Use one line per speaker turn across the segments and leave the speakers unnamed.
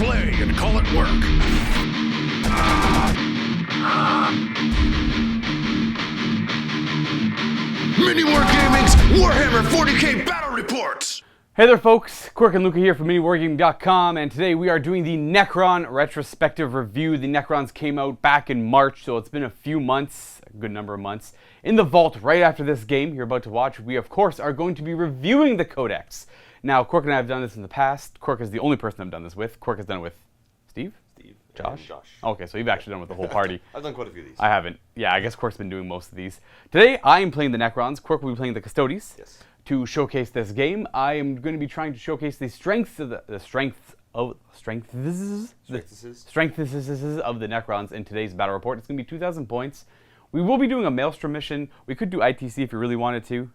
play and call it work. MiniWarGaming's Warhammer 40k Battle Reports!
Hey there folks, Quirk and Luka here from MiniWarGaming.com, and today we are doing the Necron retrospective review. The Necrons came out back in March, so it's been a few months, a good number of months. In the vault right after this game you're about to watch, we of course are going to be reviewing the Codex. Now, Quirk and I have done this in the past. Quirk is the only person I've done this with. Quirk has done it with Steve? Josh?
Josh.
Okay, so you've actually done it with the whole party.
I've done quite a few of these.
I haven't. Yeah, I guess Quirk's been doing most of these. Today, I am playing the Necrons. Quirk will be playing the Custodes.
Yes.
To showcase this game, I am going to be trying to showcase the strengths of the Necrons in today's battle report. It's going to be 2,000 points. We will be doing a Maelstrom mission. We could do ITC if you really wanted to.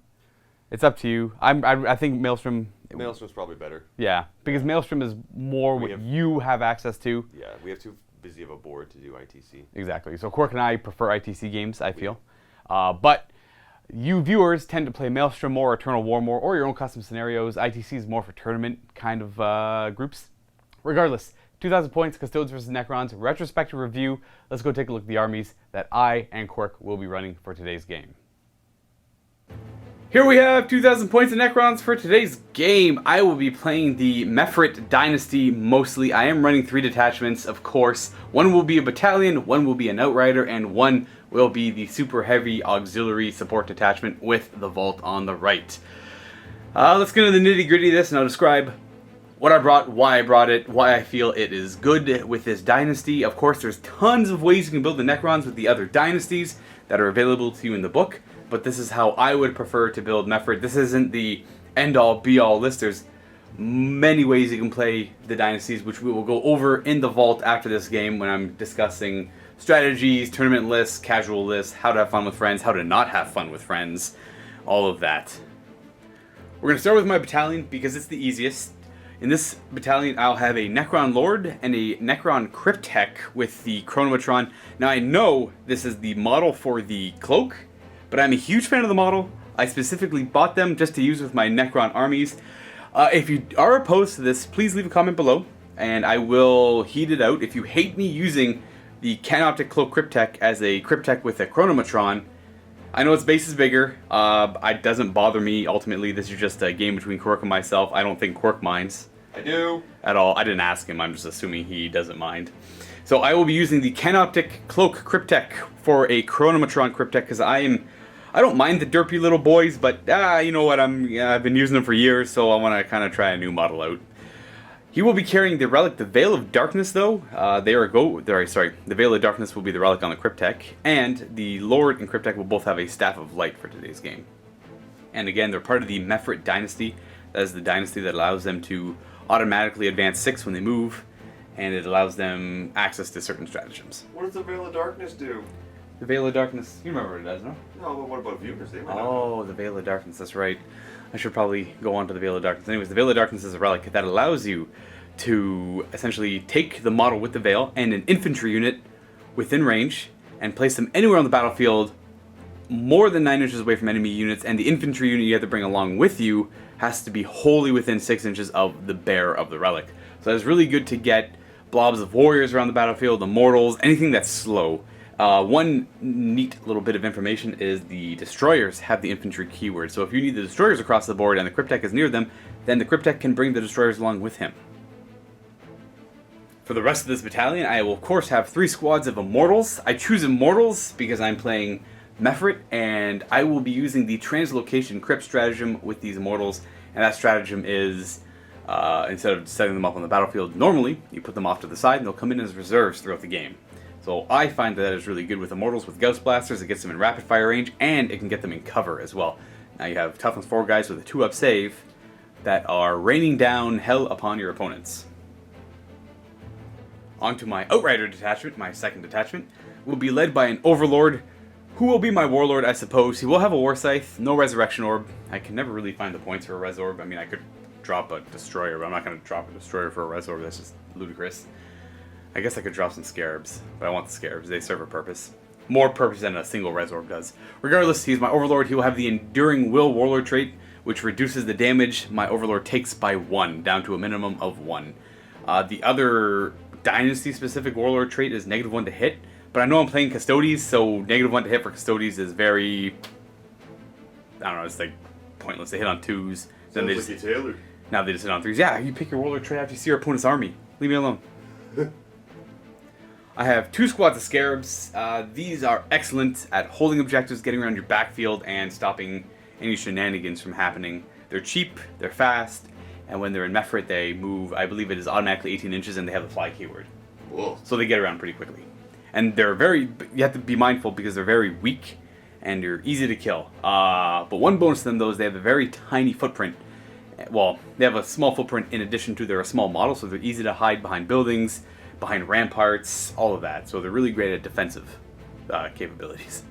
It's up to you. I think Maelstrom...
Maelstrom's probably better.
Yeah, because Maelstrom is more what you have access to.
Yeah, we have too busy of a board to do ITC.
Exactly. So Quirk and I prefer ITC games, I feel. But you viewers tend to play Maelstrom more, Eternal War more, or your own custom scenarios. ITC is more for tournament kind of groups. Regardless, 2,000 points, Custodes versus Necrons, retrospective review. Let's go take a look at the armies that I and Quirk will be running for today's game. Here we have 2,000 points of Necrons for today's game. I will be playing the Mefrit Dynasty mostly. I am running 3 detachments, of course. One will be a battalion, one will be an outrider, and one will be the super heavy auxiliary support detachment with the vault on the right. Let's get into the nitty gritty of this and I'll describe what I brought, why I brought it, why I feel it is good with this dynasty. Of course, there's tons of ways you can build the Necrons with the other dynasties that are available to you in the book. But this is how I would prefer to build Mefrit. This isn't the end-all, be-all list. There's many ways you can play the dynasties, which we will go over in the vault after this game when I'm discussing strategies, tournament lists, casual lists, how to have fun with friends, how to not have fun with friends, all of that. We're going to start with my battalion because it's the easiest. In this battalion, I'll have a Necron Lord and a Necron Cryptek with the Chronometron. Now, I know this is the model for the cloak, but I'm a huge fan of the model. I specifically bought them just to use with my Necron armies. If you are opposed to this, please leave a comment below, and I will heat it out. If you hate me using the Canoptic Cloak Cryptek as a Cryptek with a Chronometron, I know its base is bigger. It doesn't bother me, ultimately. This is just a game between Quirk and myself. I don't think Quirk minds.
I do.
At all. I didn't ask him. I'm just assuming he doesn't mind. So I will be using the Canoptic Cloak Cryptek for a Chronometron Cryptek because I don't mind the derpy little boys, but you know what? I've been using them for years, so I want to kind of try a new model out. He will be carrying the relic, the Veil of Darkness, though. The Veil of Darkness will be the relic on the Cryptek, and the Lord and Cryptek will both have a Staff of Light for today's game. And again, they're part of the Mefrit Dynasty. That is the dynasty that allows them to automatically advance 6 when they move, and it allows them access to certain stratagems.
What does the Veil of Darkness do?
The Veil of Darkness, you remember what it does, no?
No, but what about viewers? They might
Oh, the Veil of Darkness, that's right. I should probably go on to the Veil of Darkness. Anyways, the Veil of Darkness is a relic that allows you to essentially take the model with the Veil and an infantry unit within range and place them anywhere on the battlefield more than 9 inches away from enemy units, and the infantry unit you have to bring along with you has to be wholly within 6 inches of the bearer of the relic. So that's really good to get blobs of warriors around the battlefield, immortals, anything that's slow. One neat little bit of information is the destroyers have the infantry keyword. So if you need the destroyers across the board and the Cryptek is near them, then the Cryptek can bring the destroyers along with him. For the rest of this battalion, I will of course have 3 squads of immortals. I choose immortals because I'm playing Mefrit, and I will be using the translocation crypt stratagem with these immortals. And that stratagem is, instead of setting them up on the battlefield normally, you put them off to the side and they'll come in as reserves throughout the game. So I find that is really good with Immortals with Gauss Blasters. It gets them in rapid fire range, and it can get them in cover as well. Now you have Toughness 4 guys with a 2-up save that are raining down hell upon your opponents. Onto my Outrider detachment, my second detachment, will be led by an Overlord, who will be my Warlord, I suppose. He will have a War Scythe, no Resurrection Orb. I can never really find the points for a Res Orb. I mean, I could drop a Destroyer, but I'm not going to drop a Destroyer for a Res Orb. That's just ludicrous. I guess I could drop some Scarabs, but I want the Scarabs. They serve a purpose. More purpose than a single Res Orb does. Regardless, he's my Overlord. He will have the Enduring Will Warlord trait, which reduces the damage my Overlord takes by 1, down to a minimum of 1. The other Dynasty-specific Warlord trait is -1 to hit, but I know I'm playing Custodes, so -1 to hit for Custodes is very... I don't know, it's like pointless. They hit on 2s. Then they
Sounds
just,
like you tailored.
now they just hit on 3s. Yeah, you pick your Warlord trait after you see your opponent's army. Leave me alone. I have 2 squads of Scarabs. These are excellent at holding objectives, getting around your backfield, and stopping any shenanigans from happening. They're cheap, they're fast, and when they're in Mephrit, they move, I believe it is automatically 18 inches, and they have the fly keyword.
Whoa.
So they get around pretty quickly. And they're very, you have to be mindful because they're very weak, and they're easy to kill. But one bonus to them, though, is they have a very tiny footprint. Well, they have a small footprint in addition to they're a small model, so they're easy to hide behind buildings, behind ramparts, all of that. So they're really great at defensive capabilities.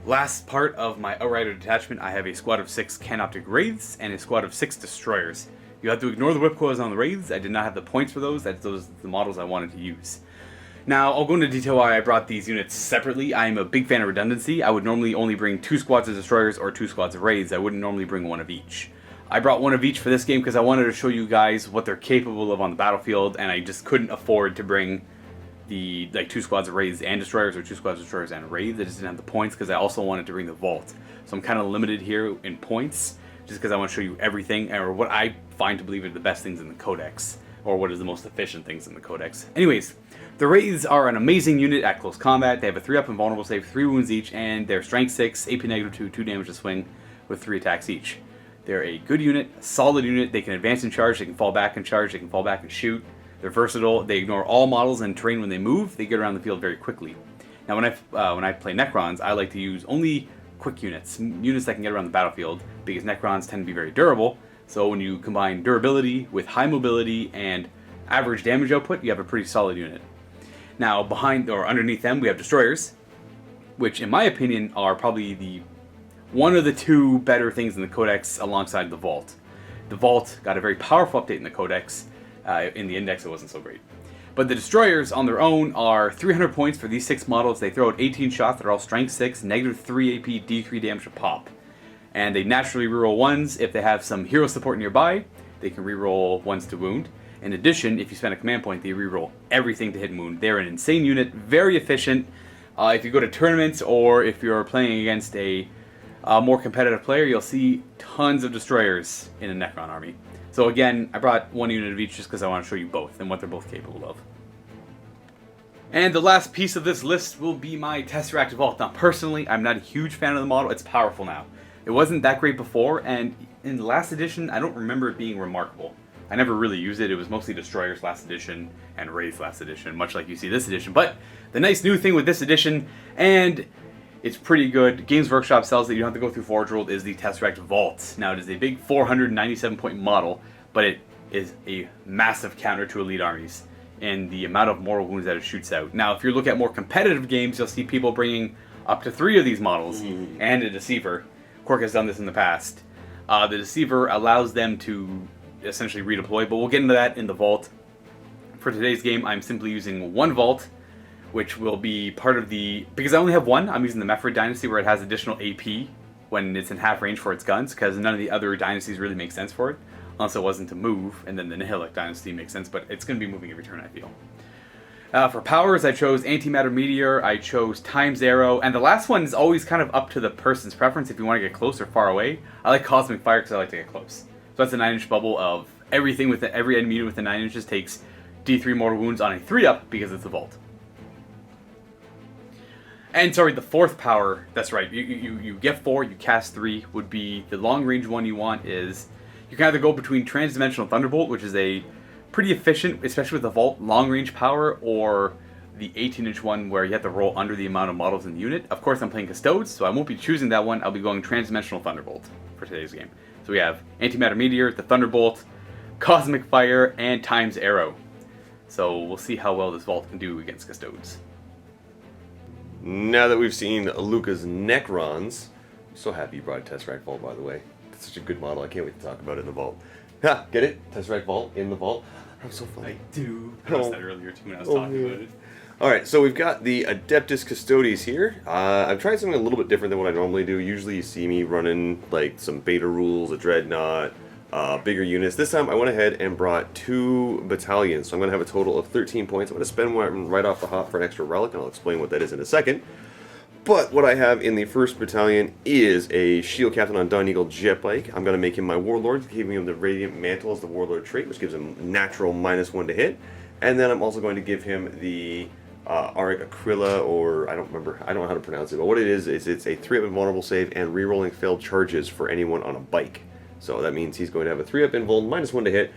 Last part of my Outrider detachment, I have a squad of 6 Canoptic Wraiths and a squad of 6 Destroyers. You have to ignore the whip coils on the Wraiths. I did not have the points for those. Those are the models I wanted to use. Now, I'll go into detail why I brought these units separately. I'm a big fan of redundancy. I would normally only bring 2 squads of Destroyers or 2 squads of Wraiths. I wouldn't normally bring 1 of each. I brought 1 of each for this game because I wanted to show you guys what they're capable of on the battlefield, and I just couldn't afford to bring the 2 squads of Wraiths and Destroyers or 2 squads of Destroyers and Wraiths. I just didn't have the points because I also wanted to bring the Vault. So I'm kind of limited here in points just because I want to show you everything, or what I find to believe are the best things in the Codex, or what is the most efficient things in the Codex. Anyways, the Wraiths are an amazing unit at close combat. They have a 3-up invulnerable save, 3 wounds each, and they're strength 6, AP -2, 2 damage to swing with 3 attacks each. They're a good unit, a solid unit. They can advance and charge, they can fall back and charge, they can fall back and shoot. They're versatile. They ignore all models and terrain when they move. They get around the field very quickly. Now, when I play Necrons, I like to use only quick units, units that can get around the battlefield, because Necrons tend to be very durable. So when you combine durability with high mobility and average damage output, you have a pretty solid unit. Now, behind or underneath them, we have Destroyers, which, in my opinion, are probably one of the 2 better things in the Codex alongside the Vault. The Vault got a very powerful update in the Codex. In the Index, it wasn't so great. But the Destroyers on their own are 300 points for these 6 models. They throw out 18 shots. They're all strength 6, -3 AP, D3 damage to pop. And they naturally reroll 1s. If they have some hero support nearby, they can reroll 1s to wound. In addition, if you spend a command point, they reroll everything to hit and wound. They're an insane unit, very efficient. If you go to tournaments or if you're playing against a more competitive player, you'll see tons of Destroyers in a Necron army. So again, I brought 1 unit of each just because I want to show you both and what they're both capable of. And the last piece of this list will be my Tesseract Vault. Now, personally, I'm not a huge fan of the model. It's powerful now. It wasn't that great before, and in the last edition, I don't remember it being remarkable. I never really used it. It was mostly Destroyers last edition and Wraiths last edition, much like you see this edition. But the nice new thing with this edition, and it's pretty good, Games Workshop sells that you don't have to go through Forge World, is the Tesseract Vault. Now, it is a big 497 point model, but it is a massive counter to elite armies in the amount of mortal wounds that it shoots out. Now, if you look at more competitive games, you'll see people bringing up to 3 of these models and a Deceiver. Quirk has done this in the past. The Deceiver allows them to essentially redeploy, but we'll get into that in the Vault. For today's game, I'm simply using 1 Vault, which will be part of the... Because I only have 1, I'm using the Mephrit Dynasty where it has additional AP when it's in half range for its guns, because none of the other dynasties really make sense for it, unless it wasn't to move, and then the Nihilic Dynasty makes sense, but it's going to be moving every turn, I feel. For powers, I chose Antimatter Meteor, I chose Time's Arrow, and the last one is always kind of up to the person's preference if you want to get close or far away. I like Cosmic Fire because I like to get close. So that's a 9-inch bubble of everything with every enemy unit within 9 inches takes D3 mortal wounds on a 3-up because it's a Vault. And sorry, the 4th power, that's right, you get 4, you cast 3, would be the long range one you want is, you can either go between Transdimensional Thunderbolt, which is a pretty efficient, especially with the Vault, long range power, or the 18-inch one where you have to roll under the amount of models in the unit. Of course, I'm playing Custodes, so I won't be choosing that one. I'll be going Transdimensional Thunderbolt for today's game. So we have Antimatter Meteor, the Thunderbolt, Cosmic Fire, and Time's Arrow. So we'll see how well this Vault can do against Custodes.
Now that we've seen Luka's Necrons, I'm so happy you brought a Tesseract Vault, by the way. It's such a good model. I can't wait to talk about it in the Vault. Ha! Get it? Tesseract Vault in the Vault. I'm so funny.
I do. I noticed that earlier too when I was talking about it.
Alright, so we've got the Adeptus Custodes here. I've tried something a little bit different than what I normally do. Usually you see me running like some beta rules, a Dreadnought, bigger units. This time I went ahead and brought 2 battalions, so I'm going to have a total of 13 points. I'm going to spend one right off the hop for an extra relic, and I'll explain what that is in a second. But what I have in the first battalion is a shield captain on Dawn Eagle Jetbike. I'm going to make him my warlord, giving him the Radiant Mantle as the warlord trait, which gives him natural -1 to hit. And then I'm also going to give him the Auric Aquila, or I don't know how to pronounce it, but what it is it's a 3-up invulnerable save and rerolling failed charges for anyone on a bike. So that means he's going to have a 3-up invul, -1 to hit,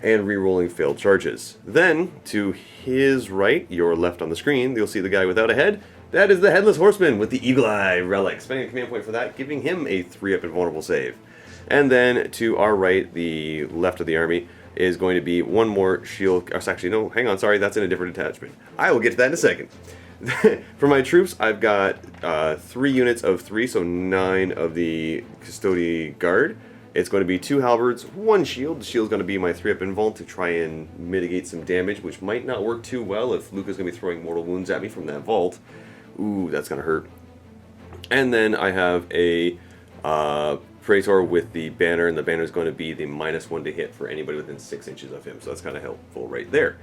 and rerolling failed charges. Then, to his right, your left on the screen, you'll see the guy without a head. That is the Headless Horseman with the Eagle Eye Relic. Spending a command point for that, giving him a 3-up invulnerable save. And then to our right, the left of the army, is going to be one more shield. Actually, no, hang on, sorry, that's in a different attachment. I will get to that in a second. For my troops, I've got 3 units of 3, so 9 of the Custodes Guard. It's going to be 2 halberds, 1 shield. The shield's going to be my 3-up invul to try and mitigate some damage, which might not work too well if Luka's going to be throwing mortal wounds at me from that vault. Ooh, that's going to hurt. And then I have a Praetor with the banner, and the banner is going to be the -1 to hit for anybody within 6 inches of him. So that's kind of helpful right there.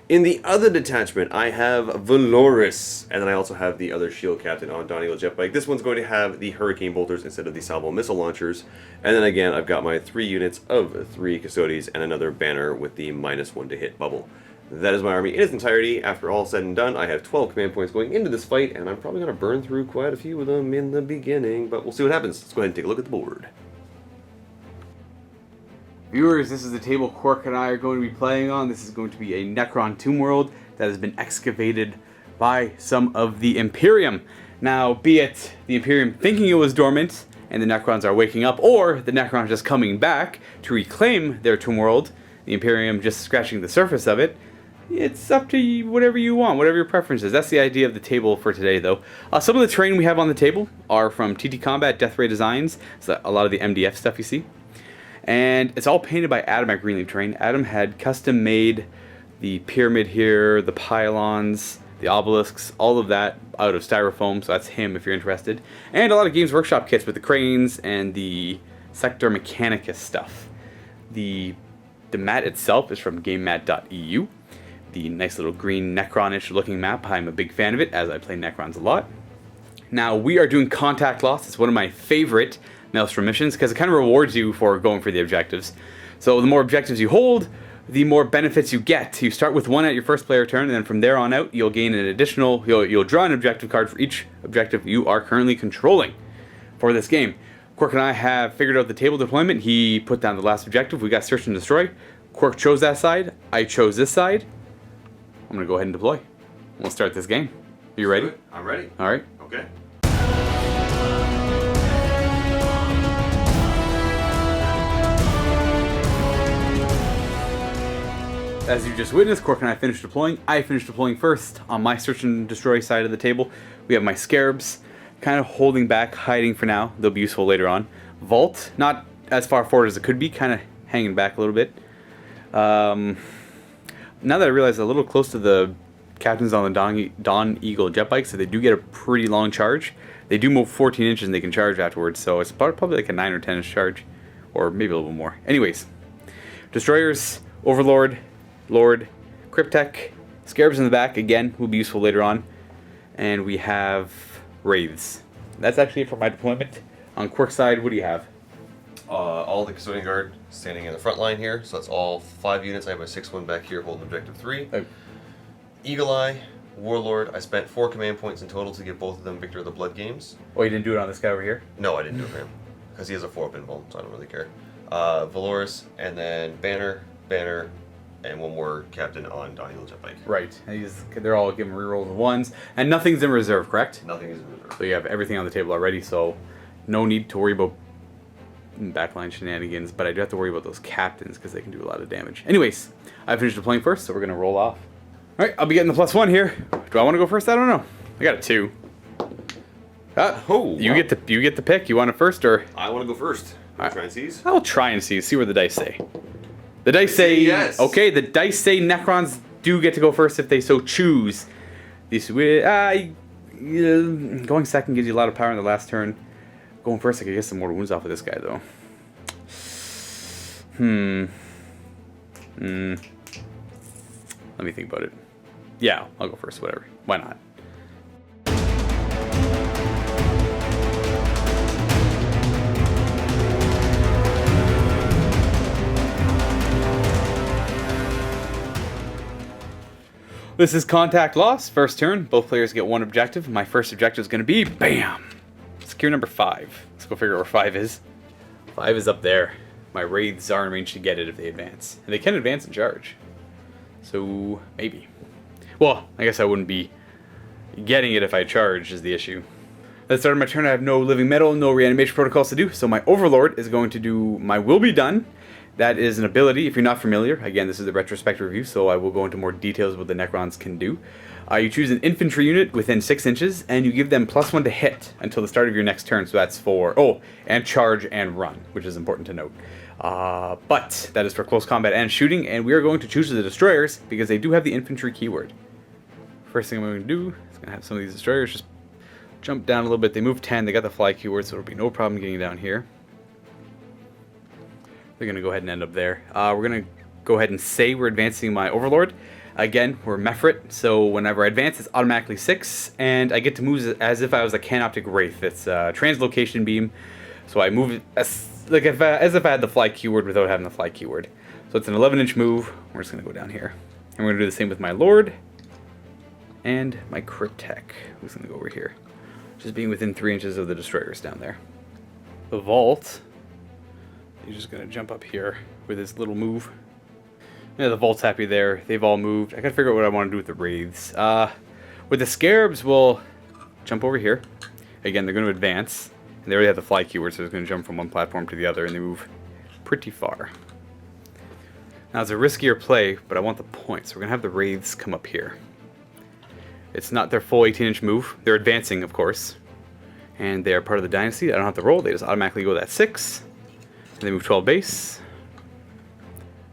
In the other detachment, I have Valoris, and then I also have the other shield captain on Dawn Eagle Jetbike. This one's going to have the Hurricane Bolters instead of the Salvo Missile Launchers. And then again, I've got my 3 units of 3 Custodes and another banner with the -1 to hit bubble. That is my army in its entirety. After all said and done, I have 12 command points going into this fight, and I'm probably going to burn through quite a few of them in the beginning, but we'll see what happens. Let's go ahead and take a look at the board.
Viewers, this is the table Quirk and I are going to be playing on. This is going to be a Necron tomb world that has been excavated by some of the Imperium. Now, be it the Imperium thinking it was dormant and the Necrons are waking up, or the Necrons just coming back to reclaim their tomb world, the Imperium just scratching the surface of it. It's up to you, whatever you want, whatever your preference is. That's the idea of the table for today, though. Some of the terrain we have on the table are from TT Combat, Death Ray Designs. So a lot of the MDF stuff you see. And it's all painted by Adam at Greenleaf Terrain. Adam had custom made the pyramid here, the pylons, the obelisks, all of that out of styrofoam, so that's him if you're interested. And a lot of Games Workshop kits with the cranes and the Sector Mechanicus stuff. The mat itself is from GameMat.eu. The nice little green Necron-ish looking map. I'm a big fan of it, as I play Necrons a lot. Now, we are doing Contact Lost. It's one of my favorite Maelstrom missions, because it kind of rewards you for going for the objectives. So the more objectives you hold, the more benefits you get. You start with 1 at your first player turn, and then from there on out, you'll gain an additional, you'll draw an objective card for each objective you are currently controlling for this game. Quirk and I have figured out the table deployment. He put down the last objective. We got Search and Destroy. Quirk chose that side. I chose this side. I'm going to go ahead and deploy. We'll start this game. Are you ready?
I'm ready.
All right.
Okay.
As you just witnessed, Quirk and I finished deploying. I finished deploying first. On my Search and Destroy side of the table, we have my Scarabs, kind of holding back, hiding for now. They'll be useful later on. Vault, not as far forward as it could be, kind of hanging back a little bit. Now that I realize a little close to the captains on the Dawn Eagle Jetbike, so they do get a pretty long charge. They do move 14 inches and they can charge afterwards, so it's probably like a 9 or 10 inch charge, or maybe a little bit more. Anyways, Destroyers, Overlord, Lord, Cryptek, Scarabs in the back, again, will be useful later on. And we have Wraiths. That's actually it for my deployment. On Quirk's side, what do you have?
All the Custodian Guard standing in the front line here, so that's all 5 units. I have my 6-1 back here holding objective 3.
Oh.
Eagle Eye, Warlord, I spent 4 command points in total to give both of them Victor of the Blood games.
Oh, you didn't do it on this guy over here?
No, I didn't do it for him, because he has a 4-up invuln, so I don't really care. Valoris, and then Banner, and one more captain on Dawn Eagle Jetbike.
Right. And they're all given rerolls of 1s, and nothing's in reserve, correct?
Nothing is in reserve.
So you have everything on the table already, so no need to worry about backline shenanigans, but I do have to worry about those captains because they can do a lot of damage. Anyways, I finished deploying first, so we're going to roll off. Alright, I'll be getting the +1 here. Do I want to go first? I don't know. I got a 2. You get the pick. You want it first, or?
I want to go first.
Right.
Try and seize?
I'll try and see where the dice say. The dice say
yes.
Okay, the dice say Necrons do get to go first if they so choose. Going second gives you a lot of power in the last turn. Going first, I could get some more wounds off of this guy, though. Let me think about it. Yeah, I'll go first, whatever. Why not? This is contact loss. First turn, both players get one objective. My first objective is going to be, bam! Secure number 5. Let's go figure out where 5 is. 5 is up there. My wraiths are in range to get it if they advance. And they can advance and charge. So, maybe. Well, I guess I wouldn't be getting it if I charged is the issue. At the start of my turn, I have no living metal, no reanimation protocols to do. So my Overlord is going to do my Will Be Done. That is an ability, if you're not familiar. Again, this is the retrospective review, so I will go into more details of what the Necrons can do. You choose an infantry unit within 6 inches, and you give them +1 to hit until the start of your next turn. So that's for, and charge and run, which is important to note. But that is for close combat and shooting, and we are going to choose the destroyers because they do have the infantry keyword. First thing I'm going to do is going to have some of these destroyers just jump down a little bit. They move 10, they got the fly keyword, so it'll be no problem getting down here. They're going to go ahead and end up there. We're going to go ahead and say we're advancing my Overlord. Again, we're Mefrit, so whenever I advance, it's automatically 6, and I get to move as if I was a Canoptic Wraith. It's a translocation beam, so I move it as if I had the fly keyword without having the fly keyword. So it's an 11-inch move. We're just going to go down here. And we're going to do the same with my Lord and my Cryptek, who's going to go over here. Just being within 3 inches of the destroyers down there. The Vault, he's just going to jump up here with his little move. Yeah, the Vault's happy there. They've all moved. I got to figure out what I want to do with the Wraiths. With the Scarabs, we'll jump over here. Again, they're going to advance. And they already have the fly keyword, so they're going to jump from one platform to the other, and they move pretty far. Now, it's a riskier play, but I want the points. So we're going to have the Wraiths come up here. It's not their full 18-inch move. They're advancing, of course. And they are part of the Dynasty. I don't have to roll. They just automatically go that 6. And they move 12 base.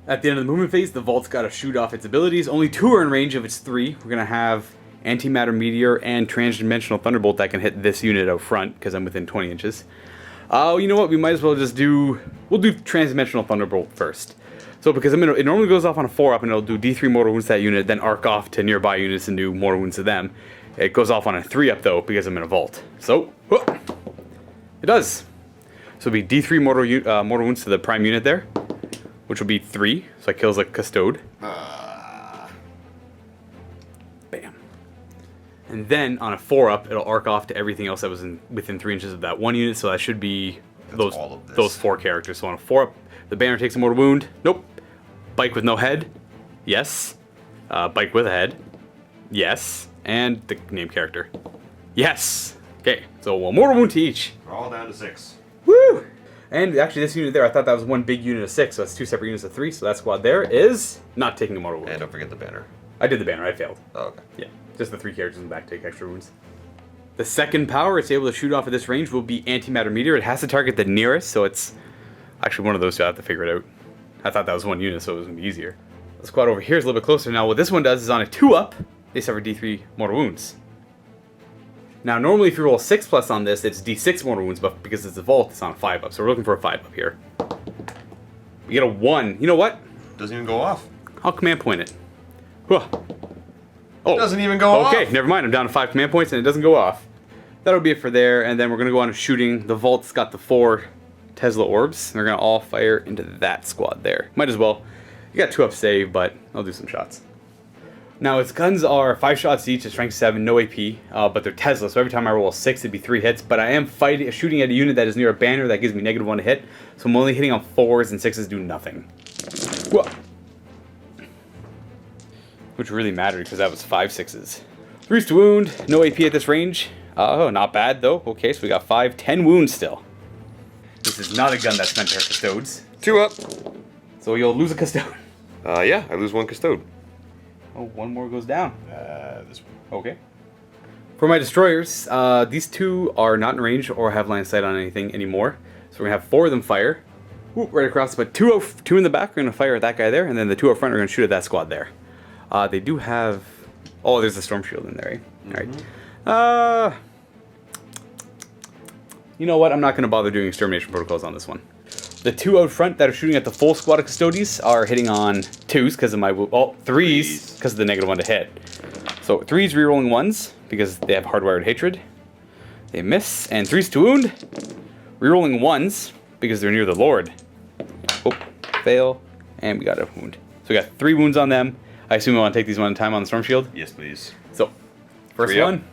At the end of the movement phase, the Vault's got to shoot off its abilities. Only 2 are in range of its 3. We're going to have Antimatter Meteor and Transdimensional Thunderbolt that can hit this unit out front, because I'm within 20 inches. You know what? We might as well just do... We'll do Transdimensional Thunderbolt first. So because it normally goes off on a 4-up, and it'll do D3 mortal wounds to that unit, then arc off to nearby units and do mortal wounds to them. It goes off on a 3-up, though, because I'm in a Vault. So, it does. So it'll be D3 mortal wounds to the prime unit there, which will be 3, so it kills a Custode. Bam. And then on a 4-up, it'll arc off to everything else that was within 3 inches of that one unit, so that should be those 4 characters. So on a 4-up, the banner takes a mortal wound. Nope. Bike with no head. Yes. Bike with a head. Yes. And the name character. Yes. Okay, so a mortal wound to each.
We're all down to 6.
Woo! And actually, this unit there, I thought that was one big unit of 6, so that's 2 separate units of 3, so that squad there is not taking a mortal wound.
And don't forget the banner.
I did the banner, I failed.
Oh, okay.
Yeah, just the 3 characters in the back take extra wounds. The second power it's able to shoot off at this range will be Antimatter Meteor. It has to target the nearest, so it's actually one of those two. I have to figure it out. I thought that was one unit, so it was going to be easier. The squad over here is a little bit closer. Now, what this one does is on a 2-up, they suffer D3 mortal wounds. Now, normally if you roll 6+ on this, it's D6 mortal wounds, but because it's a Vault, it's on a 5-up. So we're looking for a 5-up here. We get a 1. You know what?
Doesn't even go off.
I'll command point it. Huh. Oh,
it doesn't even go off.
Okay, never mind. I'm down to 5 command points and it doesn't go off. That'll be it for there, and then we're going to go on to shooting. The Vault's got the 4 Tesla orbs. They're going to all fire into that squad there. Might as well. You got 2-up save, but I'll do some shots. Now, its guns are 5 shots each, it's strength 7, no AP, but they're Tesla, so every time I roll a 6, it'd be 3 hits. But I am shooting at a unit that is near a banner that gives me -1 to hit, so I'm only hitting on 4s and 6s do nothing. Whoa. Which really mattered because that was 5 6s. 3s to wound, no AP at this range. Oh, not bad though. Okay, so we got 10 wounds still. This is not a gun that's meant to hurt Custodes.
2-up.
So you'll lose a Custode.
Yeah, I lose 1 Custode.
Oh, 1 more goes down.
This one.
Okay. For my destroyers, these 2 are not in range or have line of sight on anything anymore. So we're going to have 4 of them fire. Whoop, right across, but 2 in the back are going to fire at that guy there, and then the 2 up front are going to shoot at that squad there. They do have... Oh, there's a Storm Shield in there, eh? Alright. You know what? I'm not going to bother doing extermination protocols on this one. The two out front that are shooting at the full squad of Custodes are hitting on 2s because of my... Well, 3s because of the -1 to hit. So 3s rerolling 1s because they have hardwired hatred. They miss. And 3s to wound. Rerolling 1s because they're near the Lord. Oh, fail. And we got a wound. So we got 3 wounds on them. I assume we want to take these one at a time on the Storm Shield?
Yes, please.
So, first one.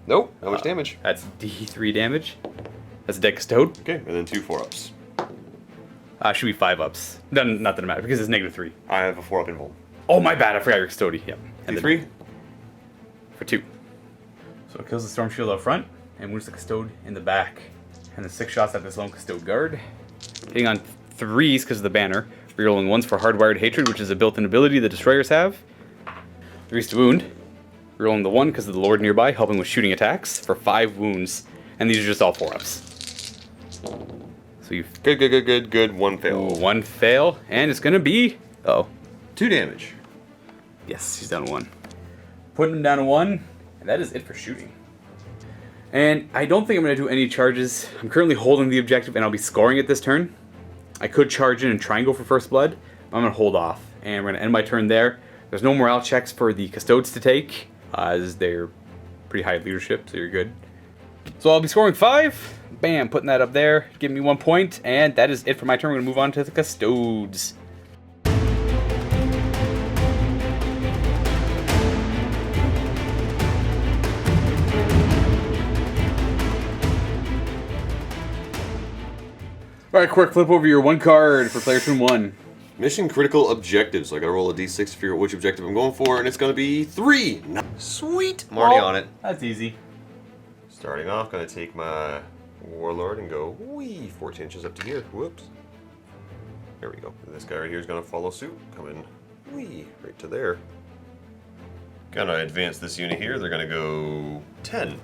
Nope. How much damage?
That's D3 damage. That's a dead Custode.
Okay, and then 2 4-ups.
Should be 5-ups. Not that it matters because it's -3.
I have a 4-up invuln.
Oh, my bad. I forgot your Custode. Yep. And
D3?
For 2. So it kills the Storm Shield out front and wounds the Custode in the back. And then 6 shots at this lone Custode guard. Hitting on 3s because of the banner. Rerolling 1s for hardwired hatred, which is a built-in ability the destroyers have. 3s to wound. Rerolling the 1 because of the Lord nearby, helping with shooting attacks for 5 wounds. And these are just all 4-ups. So you've...
Good. 1 fail.
Ooh, 1 fail. And it's going to be... Uh-oh.
2 damage.
Yes, he's down to 1. Putting him down to 1. And that is it for shooting. And I don't think I'm going to do any charges. I'm currently holding the objective, and I'll be scoring it this turn. I could charge in and try and go for first blood, but I'm going to hold off. And we're going to end my turn there. There's no morale checks for the Custodes to take, as they're pretty high leadership, so you're good. So I'll be scoring 5. Bam, putting that up there. Give me 1 point, and that is it for my turn. We're going to move on to the Custodes. Alright, Quirk, flip over your 1 card for player turn 1.
Mission critical objectives. So I gotta roll a d6 to figure out which objective I'm going for, and it's gonna be 3. Sweet! I'm already on it.
That's easy.
Starting off, gonna take my Warlord and go, 14 inches up to here. Whoops. There we go. And this guy right here is gonna follow suit. Come in, right to there. Gonna advance this unit here. They're gonna go 10.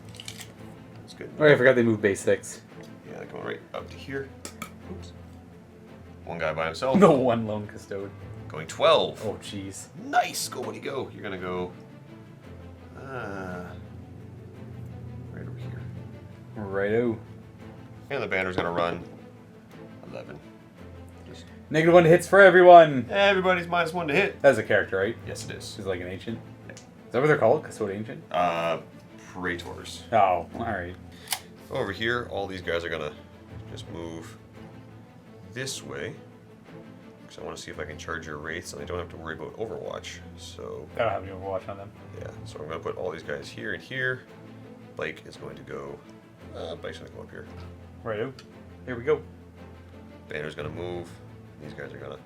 That's good.
Oh, I forgot they moved base 6.
Yeah, they're going right up to here. Oops. 1 guy by himself.
No, 1 lone Custode.
Going 12.
Oh, jeez.
Nice. Go, buddy, go. You're gonna go. Right over here.
Righto.
And the banner's gonna run 11. Just
-1 hits for everyone.
everybody's -1 to hit.
That's a character, right?
Yes, it is.
She's like an ancient. Is that what they're called? Custode ancient?
Praetors.
Oh, alright.
Over here, all these guys are gonna just move this way. Because I want to see if I can charge your wraiths and I don't have to worry about Overwatch. So,
I don't have any Overwatch on them.
yeah, so I'm gonna put all these guys here and here. Blake is going to go. Blake's gonna go up here.
Righto. Here we go.
Banner's gonna move. These guys are gonna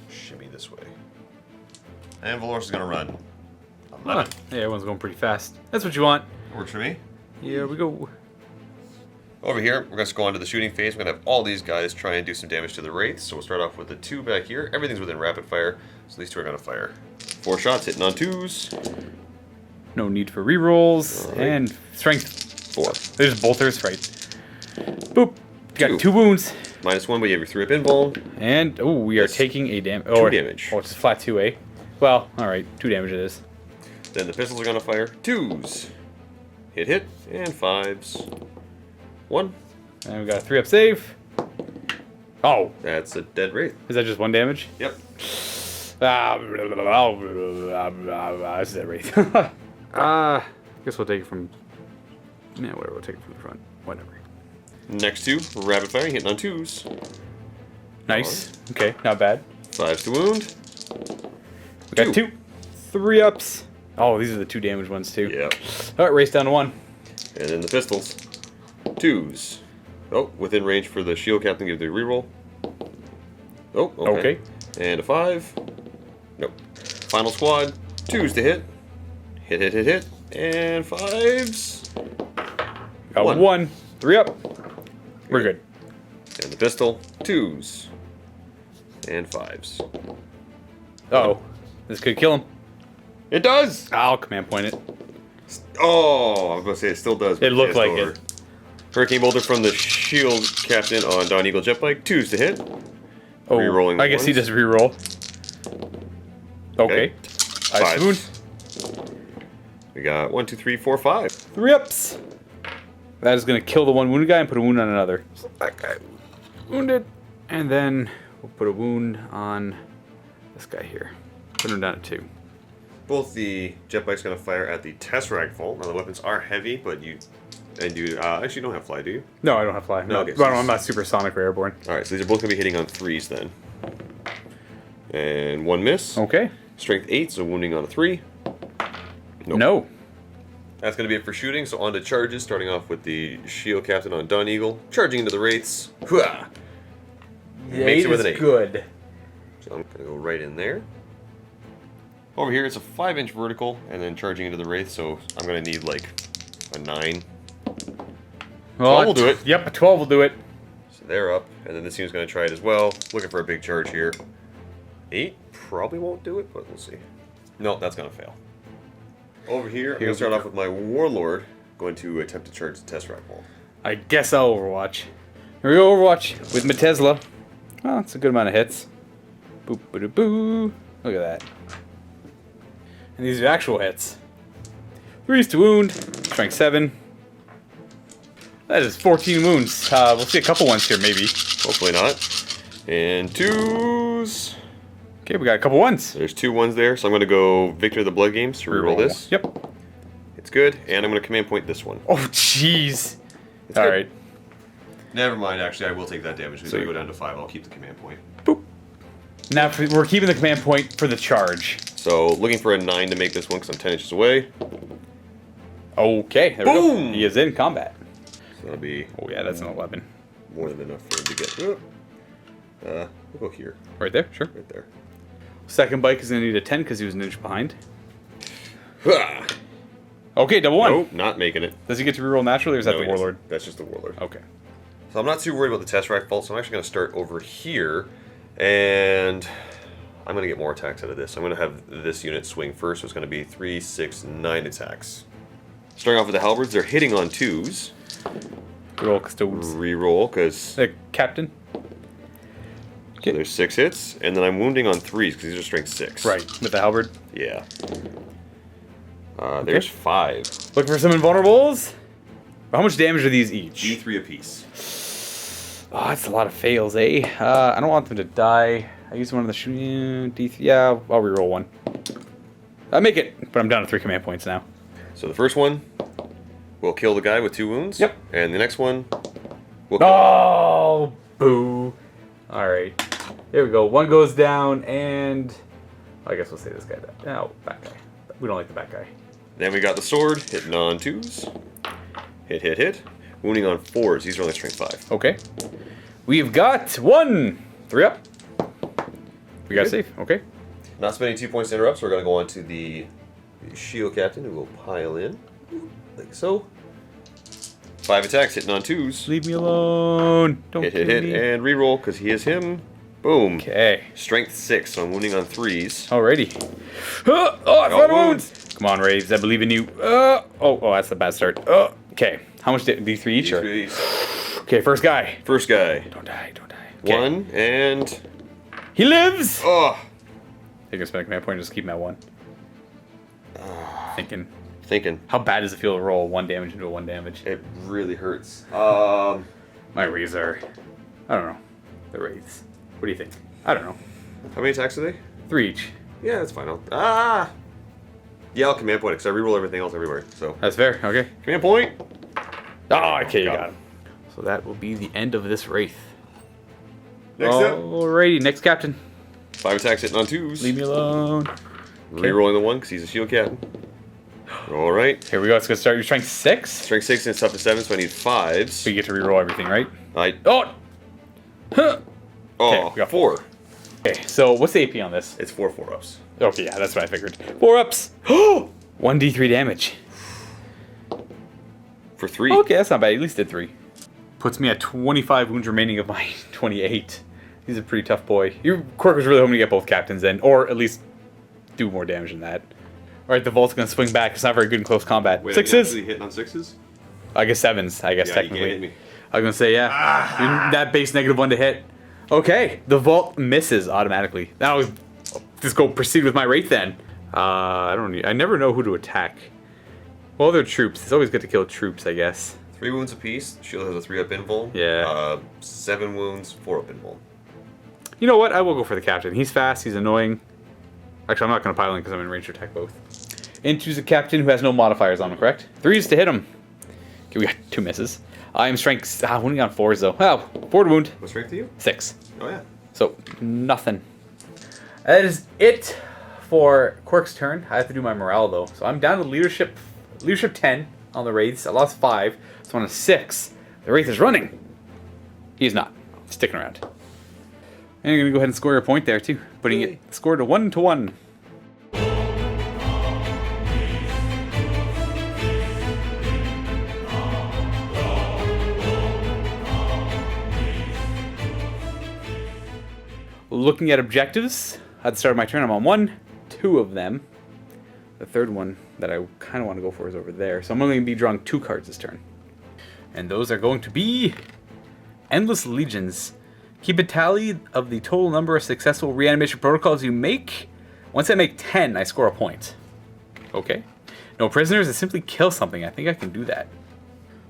shimmy this way. And Valoris is gonna run. 11.
Yeah, everyone's going pretty fast. That's what you want.
Works for me.
Here we go.
Over here, we're going to go on to the shooting phase. We're going to have all these guys try and do some damage to the wraiths. So we'll start off with the 2 back here. Everything's within rapid fire, so these 2 are going to fire. 4 shots, hitting on 2s.
No need for rerolls.
Right.
And strength
4.
There's bolters, right. Boop. You got
2.
2 wounds.
-1, but you have your 3-up invuln.
And, oh, we are
Yes.
taking a damage.
2 damage.
Oh, it's a flat 2, eh? Well, alright. 2 damage it is.
Then the pistols are going to fire 2s. Hit, and 5s. 1.
And we got a 3-up save. Oh,
That's a dead wraith.
is that just 1 damage?
Yep.
This is that wraith. Guess we'll take it from... Yeah, whatever. We'll take it from the front. Whatever.
Next 2, rapid fire, hitting on 2s.
Nice. Okay, not bad.
5s to wound.
We got
2.
2. 3-ups. Oh, these are the 2 damage ones, too.
Yep.
Alright, race down to 1.
And then the pistols. 2s. Oh, within range for the shield captain, give the reroll. Oh, okay. And a 5. Nope. Final squad. 2s to hit. Hit. And 5s.
Got
1.
1. 3-up. We're good.
And the pistol. 2s. And 5s.
Uh-oh. This could kill him.
It does!
I'll command point it.
Oh, I was going to say it still does.
It looked like it.
Hurricane Bolter from the shield captain on Dawn Eagle Jetbike. 2s to hit.
Oh,
Rerolling
I guess he
ones.
does reroll. Okay.
5.
Spoon.
We got 1, 2, 3, 4, 5.
3-ups. That is going to kill the 1 wounded guy and put a wound on another.
That guy.
Wounded. And then we'll put a wound on this guy here. Put him down at 2.
Both the jet bike's going to fire at the Tesseract Vault. Now the weapons are heavy, but you actually you don't have fly, do you?
No, I don't have fly. No,
okay,
well, I'm not supersonic or airborne.
All right, so these are both going to be hitting on 3s then. And 1 miss.
Okay.
Strength 8, so wounding on a 3. Nope.
No.
That's going to be it for shooting. So on to charges, starting off with the Shield Captain on Dun Eagle, charging into the Wraiths. Hooah! Makes it with an 8.
Good.
So I'm going to go right in there. Over here, it's a 5-inch vertical, and then charging into the Wraith, so I'm going to need like a 9.
Well,
12 will do it.
Yep, a 12 will do it.
So they're up, and then this team's going to try it as well. Looking for a big charge here. 8 probably won't do it, but we'll see. No, that's going to fail. Over here, I'm going to start off with my Warlord, going to attempt to charge the Tesseract Vault.
I guess I'll Overwatch. Here we go, Overwatch with my Tesla. Oh, that's a good amount of hits. Boop, boo, boo. Look at that. And these are actual hits. 3s to wound, strength 7. That is 14 wounds. We'll see a couple ones here, maybe.
Hopefully not. And 2s.
Okay, we got a couple ones.
There's 2 1s there, so I'm going to go Victor of the Blood Games to reroll this.
Yep.
It's good, and I'm going to command point this one.
Oh, jeez.
It's
All
good.
right.
Never mind, actually, I will take that damage. So you go down to 5, I'll keep the command point.
Boop. Now we're keeping the command point for the charge.
So looking for a 9 to make this one because I'm 10 inches away.
Okay, there
Boom!
we go. He is in combat.
So that'll be
Oh yeah, that's an 11.
more than enough for him to get. We'll go here.
Right there, sure.
Right there.
Second bike is going to need a 10 because he was an inch behind.
Ah!
Okay, double 1.
Nope, not making it.
Does he get to reroll naturally or is that
No,
the
he doesn't.
Warlord?
That's just the Warlord.
Okay.
So I'm not too worried about the Tesseract Vault, so I'm actually going to start over here. And I'm going to get more attacks out of this. I'm going to have this unit swing first, so it's going to be 3, 6, 9 attacks. Starting off with the Halberds, they're hitting on 2s.
Good old Custodes.
Reroll, because
The captain.
so there's 6 hits. And then I'm wounding on 3s, because these are strength 6.
Right, with the halberd.
Yeah. There's 5.
Looking for some invulnerables. How much damage are these each?
D3 apiece.
Oh, that's a lot of fails, eh? I don't want them to die. I use one of the shooting. D3. Yeah, I'll reroll 1. I make it, but I'm down to 3 command points now.
So the first one will kill the guy with 2 wounds.
Yep.
And the next one will kill.
Oh, boo. Alright. Here we go. 1 goes down, and I guess we'll say this guy down. No, back guy. We don't like the back guy.
Then we got the sword, hitting on 2s. Hit, hit, hit. Wounding on 4s. These are only strength 5.
Okay. We've got 1. 3 up. We got
Good.
safe. Okay.
Not spending 2 points to interrupt, so we're going to go on to the Shield Captain, who will pile in. Like so. 5 attacks, hitting on 2s.
Leave me alone. Don't
Hit,
kill
hit, hit,
me.
and reroll, because he is him. Boom.
Okay.
Strength 6, so I'm wounding on 3s.
Alrighty. Oh, I
Got
found
wounds.
wounds. Come on, Raves. I believe in you. Oh, that's a bad start. Okay. How much did D3 each? Or?
D3s.
Okay, first guy.
First guy.
Don't die. Don't die. Okay.
1, and...
He lives.
Oh!
You can spend a command point and just keep him at 1. Thinking. How bad does it feel to roll 1 damage into a 1 damage?
It really hurts.
My Raves are... I don't know. The Wraiths. What do you think? I don't know.
How many attacks are they?
3 each.
Yeah, that's fine. Yeah, I'll command point it, because I reroll everything else everywhere. So,
That's fair. Okay.
command point.
Oh, okay, you got him. So that will be the end of this Wraith.
Next up.
Alrighty, next captain.
5 attacks hitting on 2s.
Leave me alone.
Rerolling the 1, because he's a shield captain. Alright.
Here we go. It's gonna start your strength 6.
Strength 6 and it's up to 7, so I need 5s.
So you get to reroll everything, right?
Oh!
Huh. Okay,
Oh,
we got
4.
Okay, so what's the AP on this?
It's 4 4-ups.
Okay, yeah, that's what I figured. 4 ups. 1d3 damage.
For 3.
Okay, that's not bad. At least did 3. Puts me at 25 wounds remaining of my 28. He's a pretty tough boy. Quirk was really hoping to get both captains in, or at least do more damage than that. Alright, the Vault's gonna swing back. It's not very good in close combat.
Wait,
6s?
hitting on 6s?
I guess 7s, I guess,
Yeah, you
technically.
can't hit me.
I was gonna say, yeah. That base -1 to hit. Okay, the Vault misses automatically. Now, just go proceed with my Wraith then. I never know who to attack. Well, they're troops. It's always good to kill troops, I guess.
3 wounds apiece. Shield has a 3-up invul.
Yeah.
7 wounds, 4-up invul.
You know what? I will go for the captain. He's fast. He's annoying. Actually, I'm not going to pile in because I'm in range attack both. And choose a captain who has no modifiers on him, correct? 3s to hit him. Okay, we got 2 misses. I am strength. Only on 4s though. Wow, 4 to wound.
What strength are you?
6.
Oh yeah.
So nothing. That is it for Quirk's turn. I have to do my morale though. So I'm down to leadership 10 on the wraiths. I lost 5, so on a 6. The wraith is running. He's not sticking around. And you're gonna go ahead and score your point there too, putting it score to 1-1. Looking at objectives, at the start of my turn, I'm on 1, 2 of them. The third one that I kind of want to go for is over there. So I'm only going to be drawing 2 cards this turn. And those are going to be Endless Legions. Keep a tally of the total number of successful reanimation protocols you make. Once I make 10, I score a point. Okay. No prisoners, I simply kill something. I think I can do that.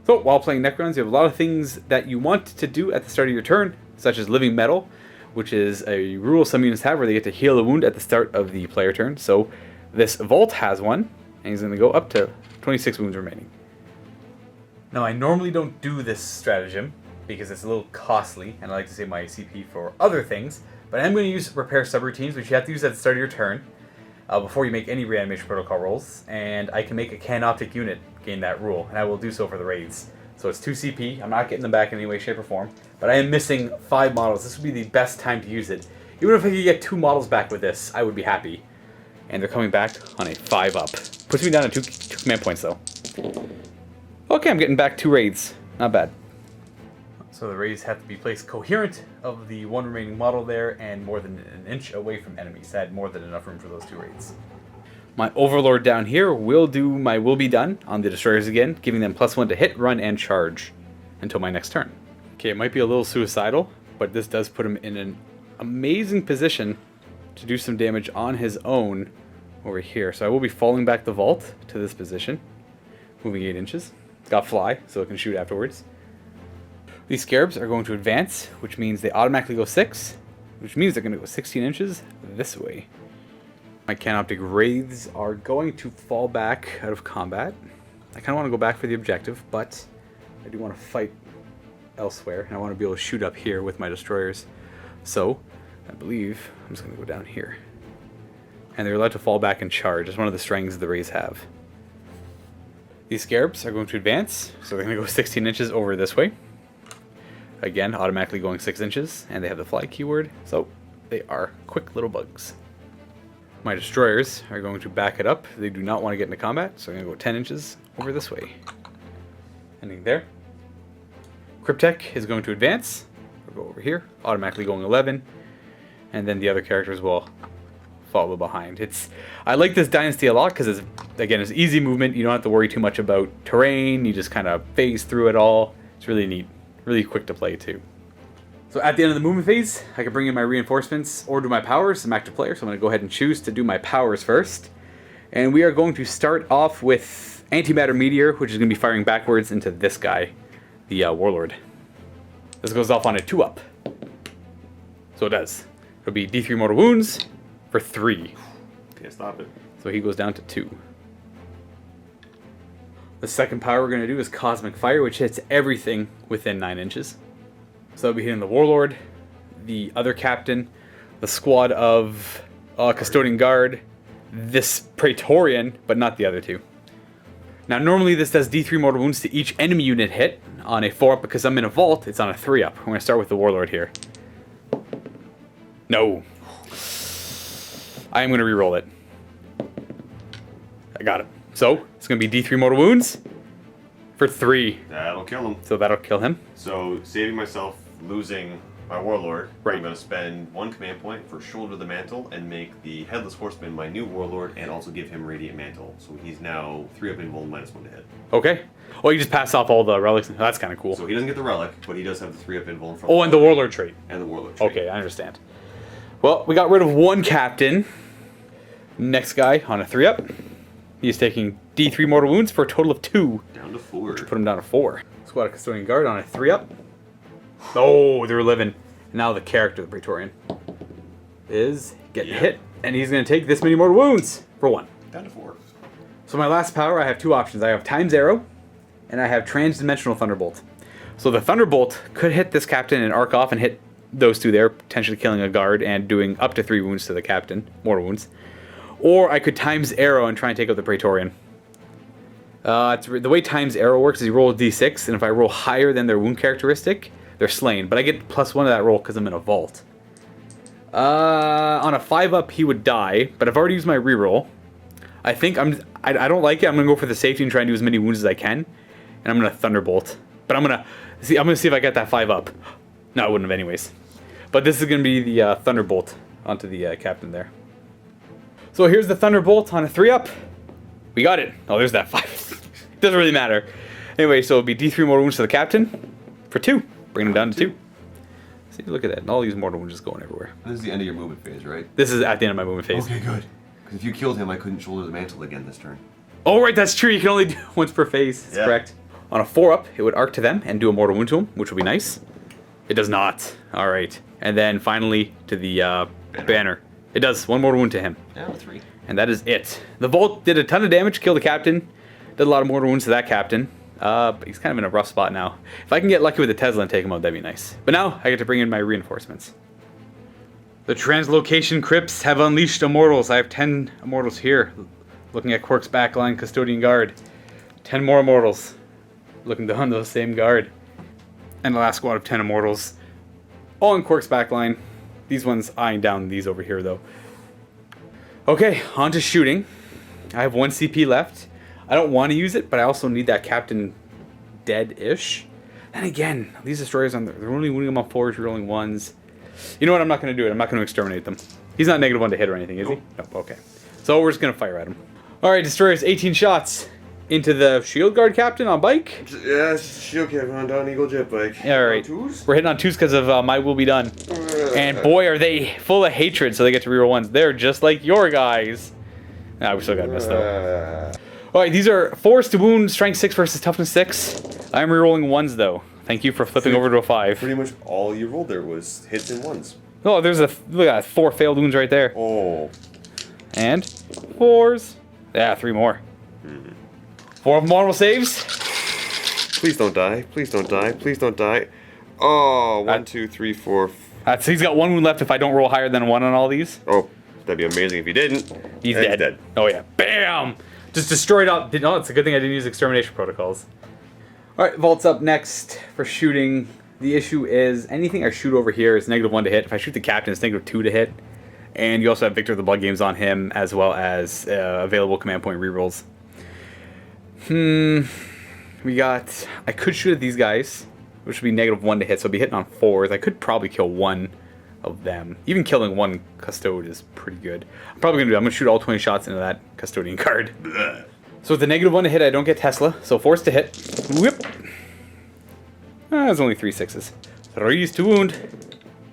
So while playing Necrons, you have a lot of things that you want to do at the start of your turn, such as Living Metal, which is a rule some units have where they get to heal a wound at the start of the player turn. So this Vault has one, and he's going to go up to 26 wounds remaining. Now I normally don't do this stratagem because it's a little costly, and I like to save my CP for other things, but I'm going to use repair subroutines, which you have to use at the start of your turn before you make any reanimation protocol rolls, and I can make a canoptic unit gain that rule, and I will do so for the raids. So it's 2 CP. I'm not getting them back in any way, shape, or form. But I am missing 5 models. This would be the best time to use it. Even if I could get 2 models back with this, I would be happy. And they're coming back on a 5-up. Puts me down to 2 command points, though. Okay, I'm getting back 2 raids. Not bad. So the raids have to be placed coherent of the 1 remaining model there and more than an inch away from enemies. I had more than enough room for those 2 raids. My Overlord down here will do my will be done on the destroyers again, giving them +1 to hit, run, and charge until my next turn. Okay, it might be a little suicidal, but this does put him in an amazing position to do some damage on his own over here. So I will be falling back the vault to this position, moving 8 inches. It's got fly, so it can shoot afterwards. These scarabs are going to advance, which means they automatically go 6, which means they're going to go 16 inches this way. My canoptic wraiths are going to fall back out of combat. I kind of want to go back for the objective, but I do want to fight elsewhere, and I want to be able to shoot up here with my destroyers. So, I believe I'm just going to go down here. And they're allowed to fall back and charge. It's one of the strengths the wraiths have. These scarabs are going to advance, so they're going to go 16 inches over this way. Again, automatically going 6 inches, and they have the fly keyword, so they are quick little bugs. My destroyers are going to back it up. They do not want to get into combat, so I'm going to go 10 inches over this way. Ending there. Cryptek is going to advance. We'll go over here, automatically going 11. And then the other characters will follow behind. I like this dynasty a lot because it's easy movement. You don't have to worry too much about terrain. You just kind of phase through it all. It's really neat. Really quick to play too. So at the end of the movement phase, I can bring in my reinforcements or do my powers. I'm active player, so I'm going to go ahead and choose to do my powers first. And we are going to start off with Antimatter Meteor, which is going to be firing backwards into this guy, the Warlord. This goes off on a 2-up. So it does. It'll be D3 mortal wounds for 3.
Can't stop it.
So he goes down to 2. The second power we're going to do is Cosmic Fire, which hits everything within 9 inches. So I'll be hitting the Warlord, the other captain, the squad of Custodian Guard, this Praetorian, but not the other 2. Now normally this does D3 mortal wounds to each enemy unit hit on a 4-up. Because I'm in a vault, it's on a 3-up. We're going to start with the Warlord here. No. I am going to re-roll it. I got it. So it's going to be D3 mortal wounds for 3.
That'll kill him.
So that'll kill him.
So saving myself losing my Warlord,
right.
I'm going to spend 1 command point for Shoulder the Mantle and make the Headless Horseman my new Warlord and also give him Radiant Mantle. So he's now 3-up invul, -1 to hit.
Okay. Well, you just pass off all the relics. That's kind of cool.
So he doesn't get the relic, but he does have the 3-up invul.
Oh, and the Warlord trait.
And the Warlord trait.
Okay, I understand. Well, we got rid of 1 captain. Next guy on a 3-up. He's taking D3 mortal wounds for a total of 2.
Down to 4.
Put him down to 4. squad of Custodian Guard on a 3-up. Oh, they're living. Now the character, the Praetorian, is getting hit. And he's going to take this many mortal wounds for 1.
Down to 4.
So my last power, I have 2 options. I have Times Arrow, and I have Transdimensional Thunderbolt. So the Thunderbolt could hit this captain and arc off and hit those 2 there, potentially killing a guard and doing up to 3 wounds to the captain, mortal wounds. Or I could Times Arrow and try and take out the Praetorian. The way Times Arrow works is you roll a d6, and if I roll higher than their wound characteristic, they're slain. But I get +1 to that roll because I'm in a vault. On a 5-up, he would die, but I've already used my reroll. I think I don't like it. I'm gonna go for the safety and try and do as many wounds as I can, and I'm gonna Thunderbolt. But I'm gonna see if I get that 5-up. No, I wouldn't have anyways. But this is gonna be the Thunderbolt onto the captain there. So here's the Thunderbolt on a 3-up. We got it. Oh, there's that 5. It doesn't really matter. Anyway, so it'll be D3 mortal wounds to the captain for 2. Bring him down to 2. See, look at that. And all these mortal wounds just going everywhere.
This is the end of your movement phase, right?
This is at the end of my movement phase.
Okay, good. Because if you killed him, I couldn't shoulder the mantle again this turn.
Oh, right, that's true. You can only do once per phase. That's correct. On a 4-up, it would arc to them and do a mortal wound to them, which would be nice. It does not. All right. And then finally to the banner. It does 1 mortal wound to him.
Yeah, 3.
And that is it. The Vault did a ton of damage, killed the captain. Did a lot of mortal wounds to that captain. But he's kind of in a rough spot now. If I can get lucky with the Tesla and take him out, that'd be nice. But now, I get to bring in my reinforcements. The Translocation Crypts have unleashed Immortals. I have 10 Immortals here. Looking at Quirk's backline, Custodian Guard. 10 more Immortals. Looking down the same guard. And the last squad of 10 Immortals. All in Quirk's backline. These ones eyeing down these over here, though. Okay, on to shooting. I have 1 CP left. I don't want to use it, but I also need that captain dead-ish. And again, these destroyers, they're only wounding them on 4s, rerolling 1s. You know what? I'm not going to do it. I'm not going to exterminate them. He's not -1 to hit or anything, is he? Nope, okay. So we're just going to fire at him. Alright, destroyers, 18 shots. Into the shield guard captain on bike.
Yeah, shield captain on Dawn Eagle jet bike.
Alright. We're hitting on 2s because of My Will Be Done. And boy, are they full of hatred, so they get to reroll 1s. They're just like your guys. Nah, we still got missed though. Alright, these are 4s to wound, strength 6 versus toughness 6. I'm rerolling 1s though. Thank you for flipping over to a 5.
Pretty much all you rolled there was hits and 1s.
Oh, there's look at that, 4 failed wounds right there.
Oh.
And 4s. Yeah, 3 more. 4 of them mortal saves.
Please don't die. Please don't die. Please don't die. Oh, 1, 2, 3, 4.
So he's got 1 wound left if I don't roll higher than 1 on all these.
Oh, that'd be amazing if he didn't.
He's dead. Oh yeah. Bam! Just destroyed all. No, it's a good thing I didn't use extermination protocols. Alright, Vault's up next for shooting. The issue is anything I shoot over here is -1 to hit. If I shoot the captain, it's -2 to hit. And you also have Victor of the Blood Games on him, as well as available command point rerolls. We got... I could shoot at these guys, which would be -1 to hit, so I'd be hitting on 4s. I could probably kill 1 of them. Even killing 1 Custode is pretty good. I'm probably going to shoot all 20 shots into that Custodian card. So with the -1 to hit, I don't get Tesla, so 4s to hit. Whip! There's only 3 6s. 3s to wound.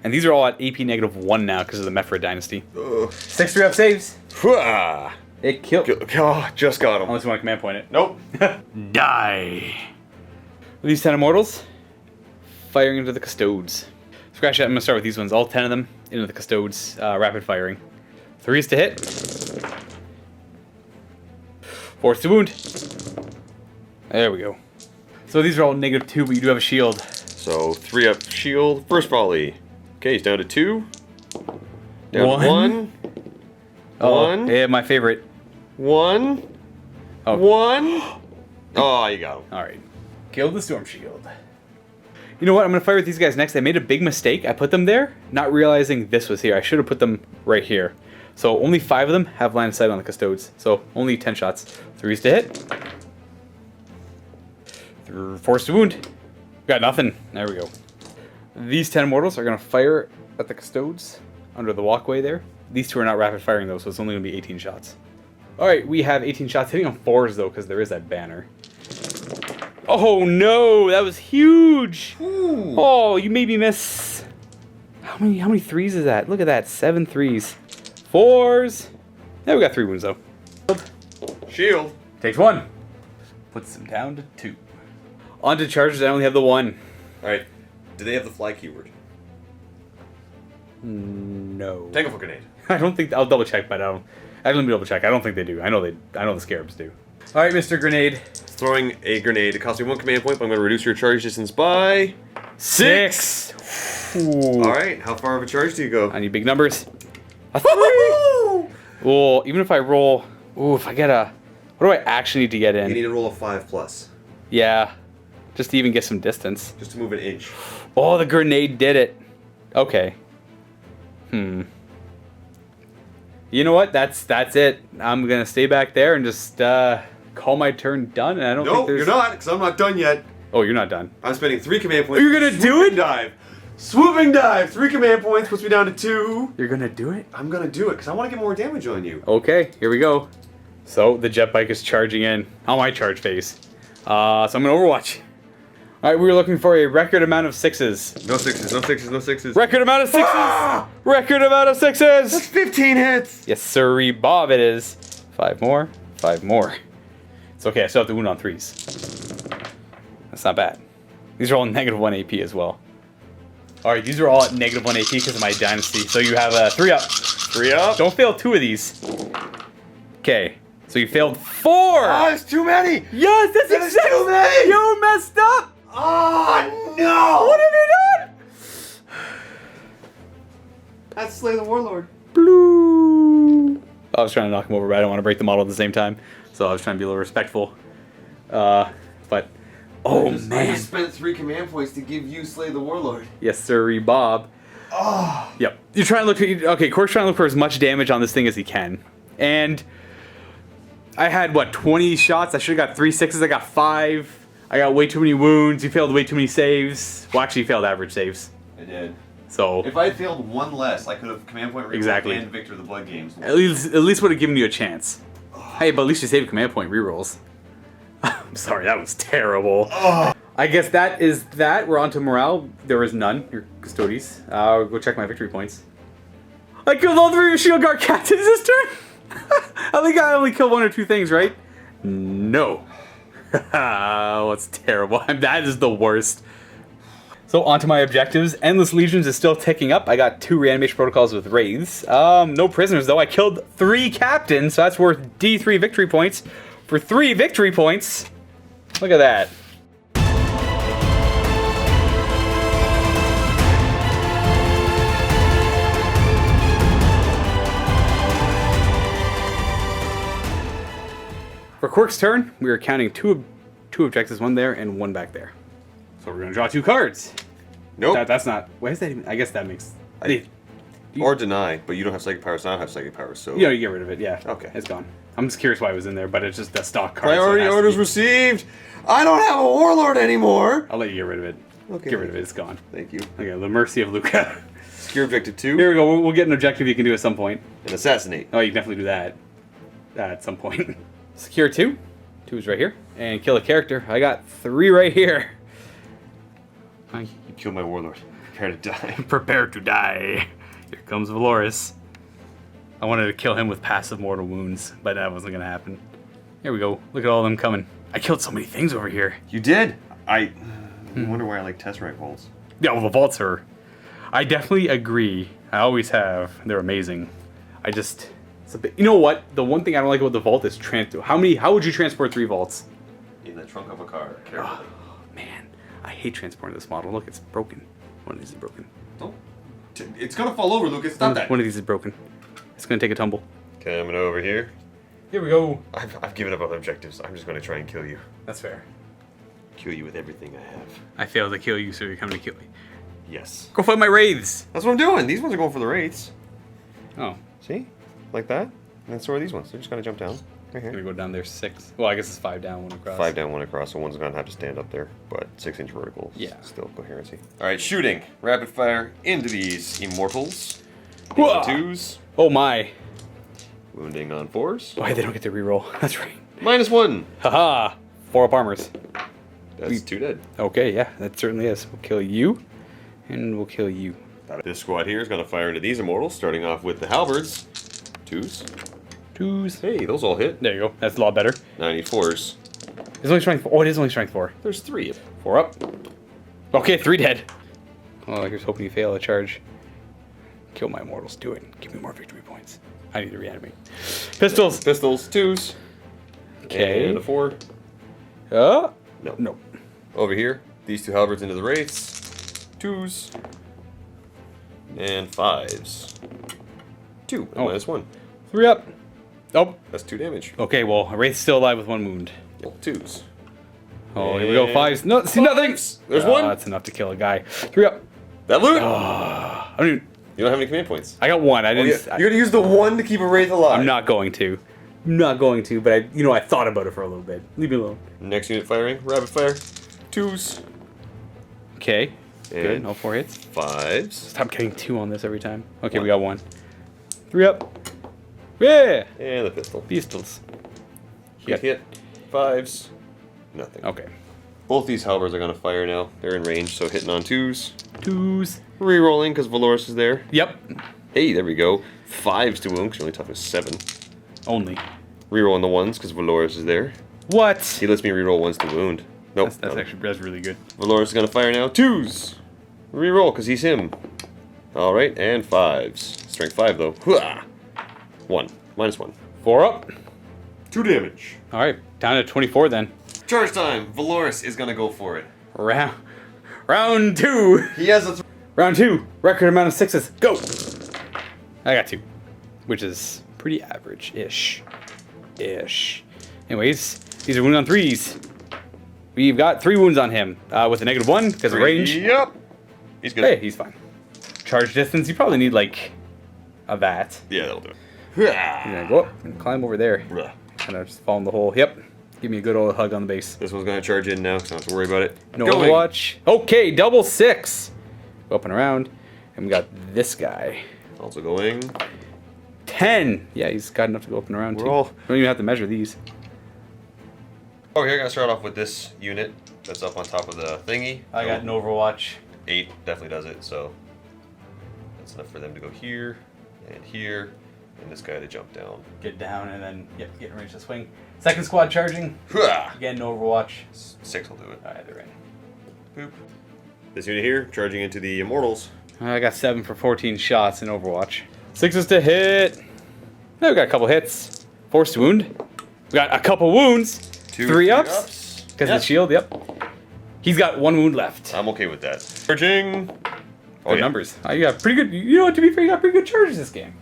And these are all at AP -1 now because of the Mephra Dynasty. 6 3-up saves. It killed.
Oh, just got him.
Unless you want to command point it.
Nope.
Die. With these 10 Immortals, firing into the Custodes. Scratch that, I'm going to start with these ones. All 10 of them into the Custodes, rapid firing. 3s to hit. 4s to wound. There we go. So these are all -2, but you do have a shield.
So 3-up shield, first volley. Okay, he's down to 2. Down to 1.
Oh,
1.
yeah, my favorite.
1.
Oh.
1. Oh, you got him.
Alright. Killed the Storm Shield. You know what? I'm going to fire with these guys next. I made a big mistake. I put them there, not realizing this was here. I should have put them right here. So only 5 of them have line of sight on the Custodes. So only 10 shots. 3s to hit. 4s to wound. Got nothing. There we go. These 10 Immortals are going to fire at the Custodes under the walkway there. These 2 are not rapid firing though, so it's only going to be 18 shots. Alright, we have 18 shots. Hitting on 4s though, because there is that banner. Oh no, that was huge! Ooh. Oh, you made me miss. How many 3s is that? Look at that, 7 3s. 4s. Yeah, we got 3 wounds though.
Shield.
Takes 1. Puts him down to 2. On to charges, I only have the one.
Alright. Do they have the fly keyword?
No.
Tangle for grenade.
I don't think... I'll double check, but I don't... Let me double check. I don't think they do. I know the Scarabs do. Alright, Mr. Grenade.
Throwing a grenade. It costs me 1 command point, but I'm going to reduce your charge distance by...
6!
Alright, how far of a charge do you go?
I need big numbers. A 3! Well, even if I roll... Ooh, if I get a... What do I actually need to get in?
You need to roll a 5+.
Yeah. Just to even get some distance.
Just to move an inch.
Oh, the grenade did it. Okay. You know what? That's it. I'm gonna stay back there and just call my turn done. And I don't think
Nope,
there's...
you're not, because I'm not done yet.
Oh, you're not done.
I'm spending 3 command points.
You're gonna do it?
Swooping dive. Swooping dive. 3 command points puts me down to 2.
You're gonna do it?
I'm gonna do it because I want to get more damage on you.
Okay, here we go. So the jet bike is charging in on my charge phase. So I'm gonna Overwatch. All right, we were looking for a record amount of 6s.
No 6s, no 6s, no 6s.
Record amount of 6s.
Ah!
Record amount of 6s.
That's 15 hits.
Yes, sirree, Bob. It is 5 more. 5 more. It's okay. I still have the wound on 3s. That's not bad. These are all -1 AP as well. All right, these are all at -1 AP because of my dynasty. So you have a 3 up.
3 up.
Don't fail 2 of these. Okay, so you failed 4.
Oh, it's too many.
Yes, that's
That is
exactly.
too many.
You messed up.
Oh no!
What have you done?
That's Slay the Warlord.
Blue. I was trying to knock him over, but I don't want to break the model at the same time. So I was trying to be a little respectful. But oh
I
man.
just spent 3 command points to give you Slay the Warlord.
Yes, sirree, Bob.
Oh.
Yep. You're trying to look. Okay, Quirk's trying to look for as much damage on this thing as he can, and I had what 20 shots. I should have got 3 6s. I got 5. I got way too many wounds. You failed way too many saves. Well, actually, you failed average saves.
I did.
So
if I had failed 1 less, I could have command point reroll
Exactly.
and Victor the Blood Games.
at least would have given you a chance. Hey, but at least you saved command point rerolls. I'm sorry, that was terrible. I guess that is that. We're on to morale. There is none. Your Custodes. I'll go check my victory points. I killed all 3 of your shield guard captains this turn. I think I only killed 1 or 2 things, right? No. Oh, it's terrible. That is the worst. So onto my objectives. Endless Legions is still ticking up. I got 2 reanimation protocols with wraiths. No prisoners though. I killed 3 captains, so that's worth D3 victory points. For 3 victory points, look at that. For Quirk's turn, we are counting two objectives, 1 there and 1 back there. So we're gonna draw 2 cards.
Nope.
That's not. Why is that even? I guess that makes.
Or deny, but you don't have psychic powers, so I don't have psychic powers, so...
You know, you get rid of it. Yeah.
Okay.
It's gone. I'm just curious why it was in there, but it's just a stock card.
Priority
so it has to
orders
be-
received! I don't have a Warlord anymore!
I'll let you get rid of it.
Okay.
Get rid of it. It's gone.
Thank you.
Okay. The mercy of Luka.
Secure objective 2.
Here we go. We'll get an objective you can do at some point.
And assassinate.
Oh, you can definitely do that at some point. Secure 2. 2 is right here. And kill a character. I got 3 right here.
You killed my Warlord. Prepare to die.
Prepare to die. Here comes Valoris. I wanted to kill him with passive mortal wounds, but that wasn't gonna happen. Here we go. Look at all of them coming. I killed so many things over here.
You did? I wonder why I like Tesseract bolts.
Yeah, well, the vaults are... I definitely agree. I always have. They're amazing. I just... It's a bit... You know what? The one thing I don't like about the vault is How would you transport 3 vaults?
In the trunk of a car. Carefully.
Oh, man. I hate transporting this model. Look, it's broken. One of these is broken.
Oh. It's gonna fall over, Lucas. Stop that.
One of these is broken. It's gonna take a tumble.
Coming over here.
Here we go.
I've given up on objectives. I'm just gonna try and kill you.
That's fair.
Kill you with everything I have.
I failed to kill you, so you're coming to kill me.
Yes.
Go fight my wraiths.
That's what I'm doing. These ones are going for the wraiths.
Oh.
See? Like that? And then so are these ones. They're just gonna jump down. Right
I'm
here.
gonna go down there 6. Well, I guess it's 5 down, 1 across.
5 down, 1 across, so one's gonna have to stand up there. But 6-inch vertical.
Yeah.
Still coherency. Alright, shooting. Rapid fire into these immortals.
Whoa.
2s.
Oh my.
Wounding on 4s.
Why they don't get to reroll? That's right.
-1.
Haha. 4 up armors.
That's 2 dead.
Okay, yeah, that certainly is. We'll kill you, and we'll kill you.
This squad here is gonna fire into these immortals, starting off with the halberds. 2s.
2s.
Hey, those all hit.
There you go. That's a lot better.
94s.
It's only strength 4. Oh, it is only strength 4.
There's 3.
4 up. Okay, 3 dead. Oh, I was hoping you fail a charge. Kill my immortals. Do it. Give me more victory points. I need to reanimate. Pistols.
Pistols, 2s.
Okay.
And a 4.
No.
Nope. Over here, these 2 halberds into the wraiths. 2s. And 5s. 2. And minus 1.
3 up. Nope.
That's 2 damage.
Okay, well, a wraith's still alive with 1 wound.
2s.
Oh, here we go. 5s. No, see nothing.
There's 1.
That's enough to kill a guy. 3 up.
That loot.
I don't even.
You don't have any command points.
I got 1. I didn't.
You're gonna use the 1 to keep a wraith alive.
I'm not going to. But I thought about it for a little bit. Leave me alone.
Next unit firing, rapid fire. 2s.
Okay. Good.
And
No 4 hits.
5s.
Stop getting 2 on this every time. Okay, we got 1. 3 up. Yeah.
And the pistol.
Pistols.
Hit. 5s. Nothing.
Okay.
Both these halberds are gonna fire now. They're in range, so hitting on 2s.
2s.
Rerolling because Valoris is there.
Yep.
Hey, there we go. 5s to wound because you're only toughness 7.
Only.
Rerolling the 1s because Valoris is there.
What?
He lets me reroll 1s to wound. Nope.
That's really good.
Valoris is gonna fire now. 2s. Reroll because he's him. Alright, and 5s. Strength 5 though. Hooah! 1. Minus 1.
4 up.
2 damage.
All right, down to 24 then.
Charge time. Valoris is gonna go for it.
Round 2.
He has a
Round 2. Record amount of 6s. Go. I got 2, which is pretty average-ish. Anyways, these are wounds on 3s. We've got 3 wounds on him with a -1 because of range.
Yep. He's good.
Hey, he's fine. Charge distance. You probably need like a vat.
Yeah, that'll do it.
You're gonna go up and climb over there. Kind of just fall in the hole. Yep. Give me a good old hug on the base.
This one's gonna charge in now, so I don't have to worry about it.
No Overwatch. Okay, double 6. Go up and around. And we got this guy.
Also going.
10. Yeah, he's got enough to go up and around too.
Roll.
Don't even have to measure these.
Oh, here, I'm gonna start off with this unit that's up on top of the thingy.
I got an Overwatch.
8 definitely does it, so that's enough for them to go here and here, and this guy to jump down.
Get down and then get in range to swing. Second squad charging.
Hooah!
Again, no Overwatch.
6 will do it.
Alright, they're in.
Boop. This unit here, charging into the Immortals.
I got 7 for 14 shots in Overwatch. 6s to hit. Now we got a couple hits. Force to wound. We got a couple wounds. 3 ups. Because of the shield, yep. He's got 1 wound left.
I'm okay with that. Charging.
Good numbers. You got pretty good. You know what? To be fair, you got pretty good charges this game.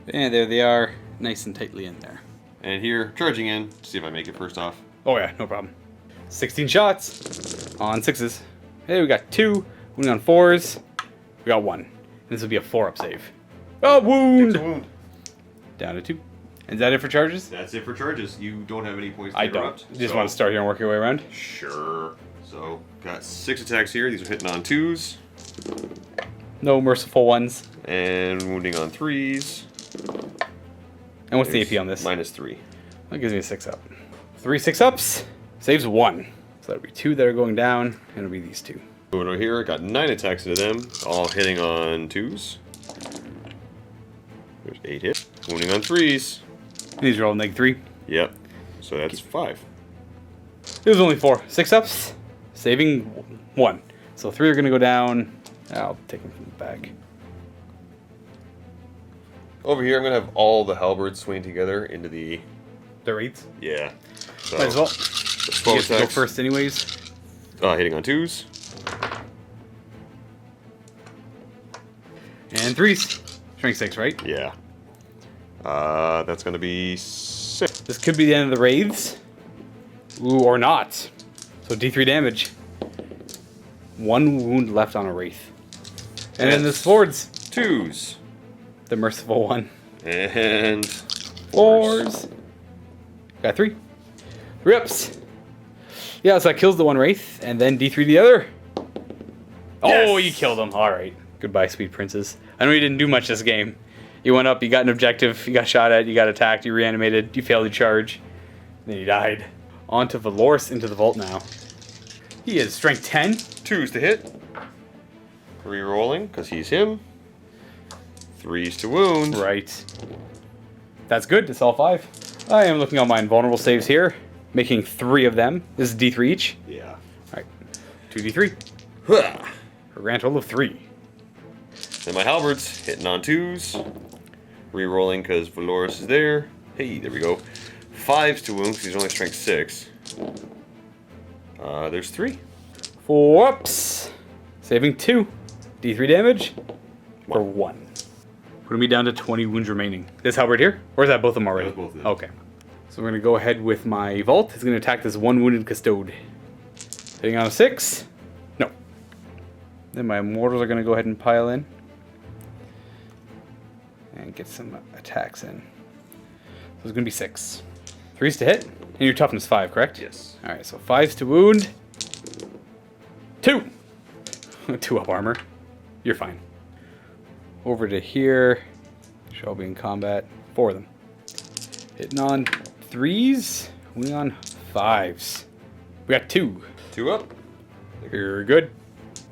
And there they are, nice and tightly in there.
And here, charging in. See if I make it first off.
Oh yeah, no problem. 16 shots on 6s. Hey, we got 2. Wound on 4s. We got 1. And this will be a 4-up save. Oh, wound!
Wound.
Down to 2. Is that it for charges?
That's it for charges. You don't have any points to
I
interrupt.
don't. You just want to start here and work your way around?
Sure. So, got 6 attacks here. These are hitting on 2s.
No merciful ones.
And wounding on 3s.
And what's the AP on this?
-3.
That gives me a 6-up. 3 6-ups. Saves 1. So that'll be 2 that are going down, and it'll be these 2.
Moving over here, got 9 attacks into them. All hitting on 2s. There's 8 hits. Wounding on 3s.
And these are all -3.
Yep. So that's 5.
It was only 4 6-ups, saving 1. So 3 are going to go down. I'll take them from the back.
Over here, I'm going to have all the halberds swing together into the...
The rates?
Yeah. So,
Might as well.
the
You
12
have to go
attacks.
first anyways.
Hitting on 2s.
And 3s. Strength 6, right?
Yeah. That's going to be 6.
This could be the end of the wraiths. Ooh, or not. So D3 damage. 1 wound left on a wraith. And then the swords.
2s.
The merciful one.
And
4s. Got 3. 3 ups. Yeah, so that kills the one wraith, and then D3 the other. Oh,
Yes!
you killed him. All right. Goodbye, sweet princess. I know you didn't do much this game. You went up, you got an objective, you got shot at, you got attacked, you reanimated, you failed your charge, then you died. On to Valoris into the vault now. He is strength 10.
2s to hit. Rerolling, because he's him. 3s to wound.
Right. That's good. It's all 5. I am looking on my invulnerable saves here. making 3 of them. This is D3 each.
Yeah.
All right, 2D3.
Huh.
A grand total of 3.
And my halberds hitting on 2s. Re-rolling because Valorous is there. Hey, there we go. 5s to wound because he's only strength 6. There's 3.
Whoops. Saving 2. D3 damage for 1. Putting me down to 20 wounds remaining. This halberd here? Or is that both of them already?
That was both of them.
Okay. So we're going to go ahead with my Vault. It's going to attack this 1 wounded Custode. Hitting on a 6. No. Then my Immortals are going to go ahead and pile in. And get some attacks in. So it's going to be 6. 3s to hit. And your toughness 5, correct?
Yes.
Alright, so 5s to wound. 2! 2 up armor. You're fine. Over to here. Shall be in combat. 4 of them. Hitting on 3s. Wounding on 5s. We got 2.
2 up.
You're good.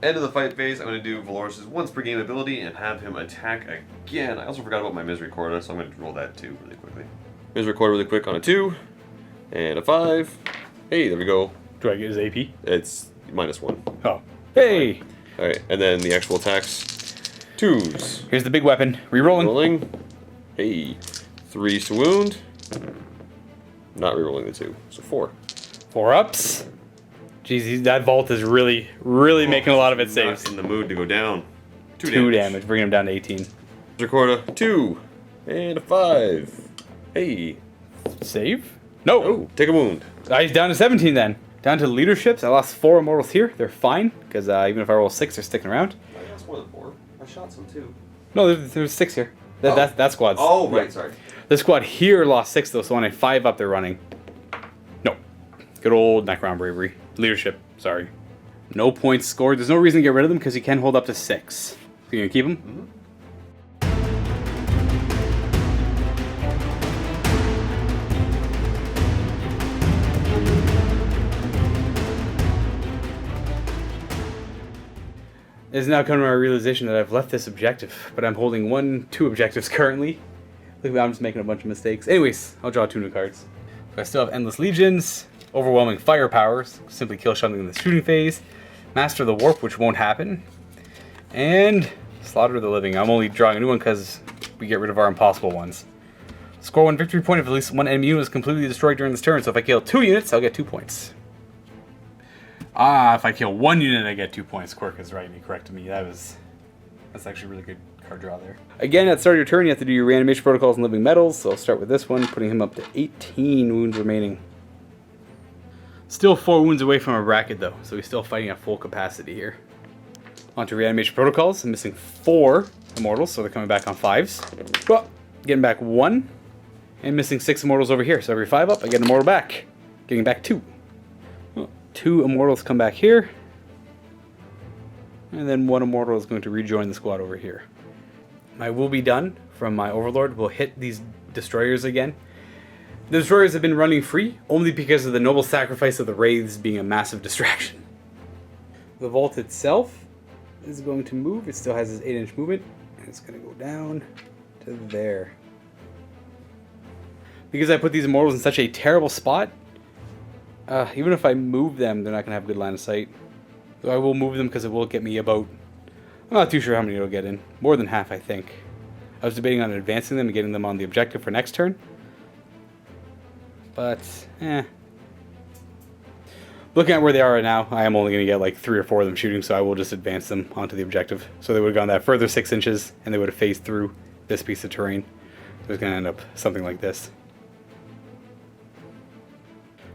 End of the fight phase, I'm going to do Valorous' once per game ability and have him attack again. I also forgot about my Misericordia, so I'm going to roll that too really quickly. Misericordia really quick on a 2. And a 5. Hey, there we go.
Do I get his AP?
It's -1.
Oh. Hey!
Alright, and then the actual attacks. 2s.
Here's the big weapon. Rerolling.
Rolling. Hey. 3s to wound. Not rerolling the 2. So 4.
4 ups. Jeez, that Vault is really making a lot of its saves.
Not in the mood to go down.
2 damage, bringing him down to 18.
Misericordia, 2. And a 5. Hey.
Save? No!
Oh, take a wound.
He's down to 17 then. Down to leaderships. I lost 4 Immortals here. They're fine, because even if I roll 6, they're sticking around.
I lost more than 4. I shot some too.
No, there's 6 here. That squad's.
Oh, right, sorry.
The squad here lost 6 though, so on a 5 up they're running. No. Good old Necron bravery. Leadership, sorry. No points scored. There's no reason to get rid of them because you can hold up to 6. So you gonna keep them?
Mm-hmm.
It's now come to my realization that I've left this objective, but I'm holding 2 objectives currently. Look, I'm just making a bunch of mistakes. Anyways, I'll draw 2 new cards. So I still have Endless Legions, Overwhelming Firepower, simply kill something in the shooting phase, Master the Warp, which won't happen, and Slaughter the Living. I'm only drawing a new one because we get rid of our impossible ones. Score 1 victory point if at least 1 enemy unit is completely destroyed during this turn, so if I kill 2 units, I'll get 2 points. If I kill 1 unit, I get 2 points. Quirk is right, he corrected me. That's actually a really good card draw there. Again, at the start of your turn, you have to do your reanimation protocols and living metals, so I'll start with this one, putting him up to 18 wounds remaining. Still 4 wounds away from a bracket, though, so he's still fighting at full capacity here. On to reanimation protocols. I'm missing 4 Immortals, so they're coming back on 5s. Well, getting back 1, and missing 6 Immortals over here, so every 5 up, I get an Immortal back. Getting back 2. 2 Immortals come back here. And then 1 Immortal is going to rejoin the squad over here. My will be done from my Overlord will hit these destroyers again. The destroyers have been running free only because of the noble sacrifice of the wraiths being a massive distraction. The vault itself is going to move. It still has its 8-inch movement. And it's going to go down to there. Because I put these Immortals in such a terrible spot, even if I move them, they're not going to have good line of sight. So I will move them because it will get me about... I'm not too sure how many it'll get in. More than half, I think. I was debating on advancing them and getting them on the objective for next turn. But, looking at where they are right now, I am only going to get like 3 or 4 of them shooting, so I will just advance them onto the objective. So they would have gone that further 6 inches, and they would have phased through this piece of terrain. So it's going to end up something like this.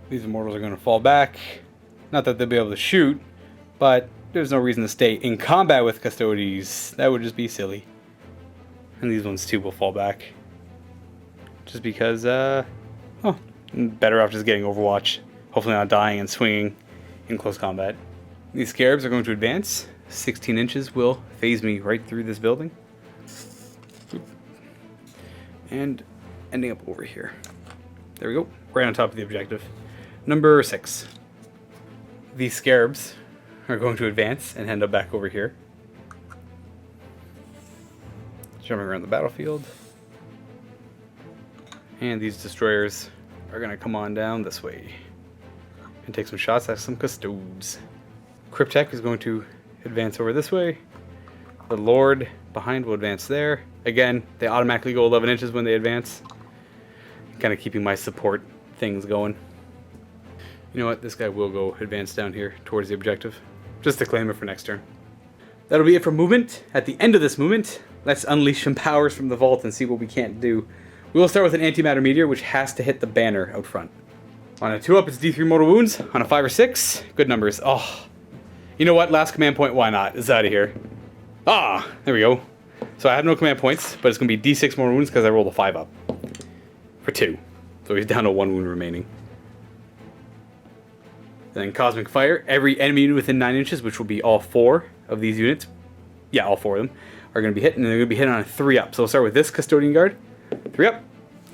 These Immortals are going to fall back. Not that they'll be able to shoot, but there's no reason to stay in combat with Custodes. That would just be silly. And these ones too will fall back. Just because, better off just getting Overwatch. Hopefully not dying and swinging in close combat. These Scarabs are going to advance. 16 inches will phase me right through this building. And ending up over here. There we go. Right on top of the objective. Number 6. These Scarabs are going to advance and end up back over here. Jumping around the battlefield. And these destroyers are going to come on down this way. and take some shots at some Custodes. Cryptek is going to advance over this way. The Lord behind will advance there. Again, they automatically go 11 inches when they advance. Kind of keeping my support things going. You know what? This guy will go advance down here towards the objective. Just to claim it for next turn. That'll be it for movement. At the end of this movement, let's unleash some powers from the vault and see what we can't do. We will start with an antimatter meteor, which has to hit the banner out front. On a 2-up, it's D3 mortal wounds. On a 5 or 6, good numbers. Oh, you know what? Last command point, why not? It's out of here. Ah, there we go. So I have no command points, but it's going to be D6 mortal wounds because I rolled a 5-up. For 2. So he's down to 1 wound remaining. Then Cosmic Fire. Every enemy unit within 9 inches, which will be all 4 of these units. Yeah, all 4 of them are going to be hit, and they're going to be hit on a 3-up. So we'll start with this Custodian Guard. 3-up.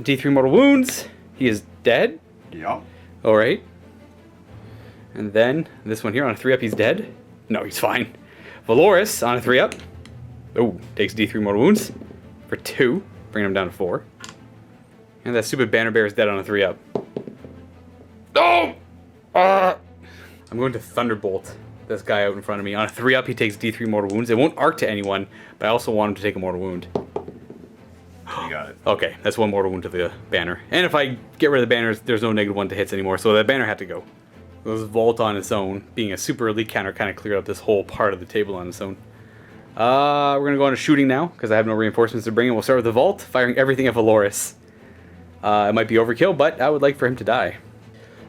D3 mortal wounds. He is dead.
Yeah.
Alright. And then this one here on a 3-up, he's dead. No, he's fine. Valoris on a 3-up. Oh, takes D3 mortal wounds for 2. Bringing him down to 4. And that stupid Banner Bear is dead on a 3-up. Oh! I'm going to Thunderbolt this guy out in front of me. On a 3-up, he takes D3 mortal wounds. It won't arc to anyone, but I also want him to take a mortal wound.
You got it.
Okay, that's 1 mortal wound to the banner. And if I get rid of the banners, there's no -1 to hits anymore, so that banner had to go. This Vault on its own, being a super elite counter, kind of cleared up this whole part of the table on its own. We're going to go on to shooting now, because I have no reinforcements to bring in. We'll start with the Vault, firing everything at Valoris. It might be overkill, but I would like for him to die.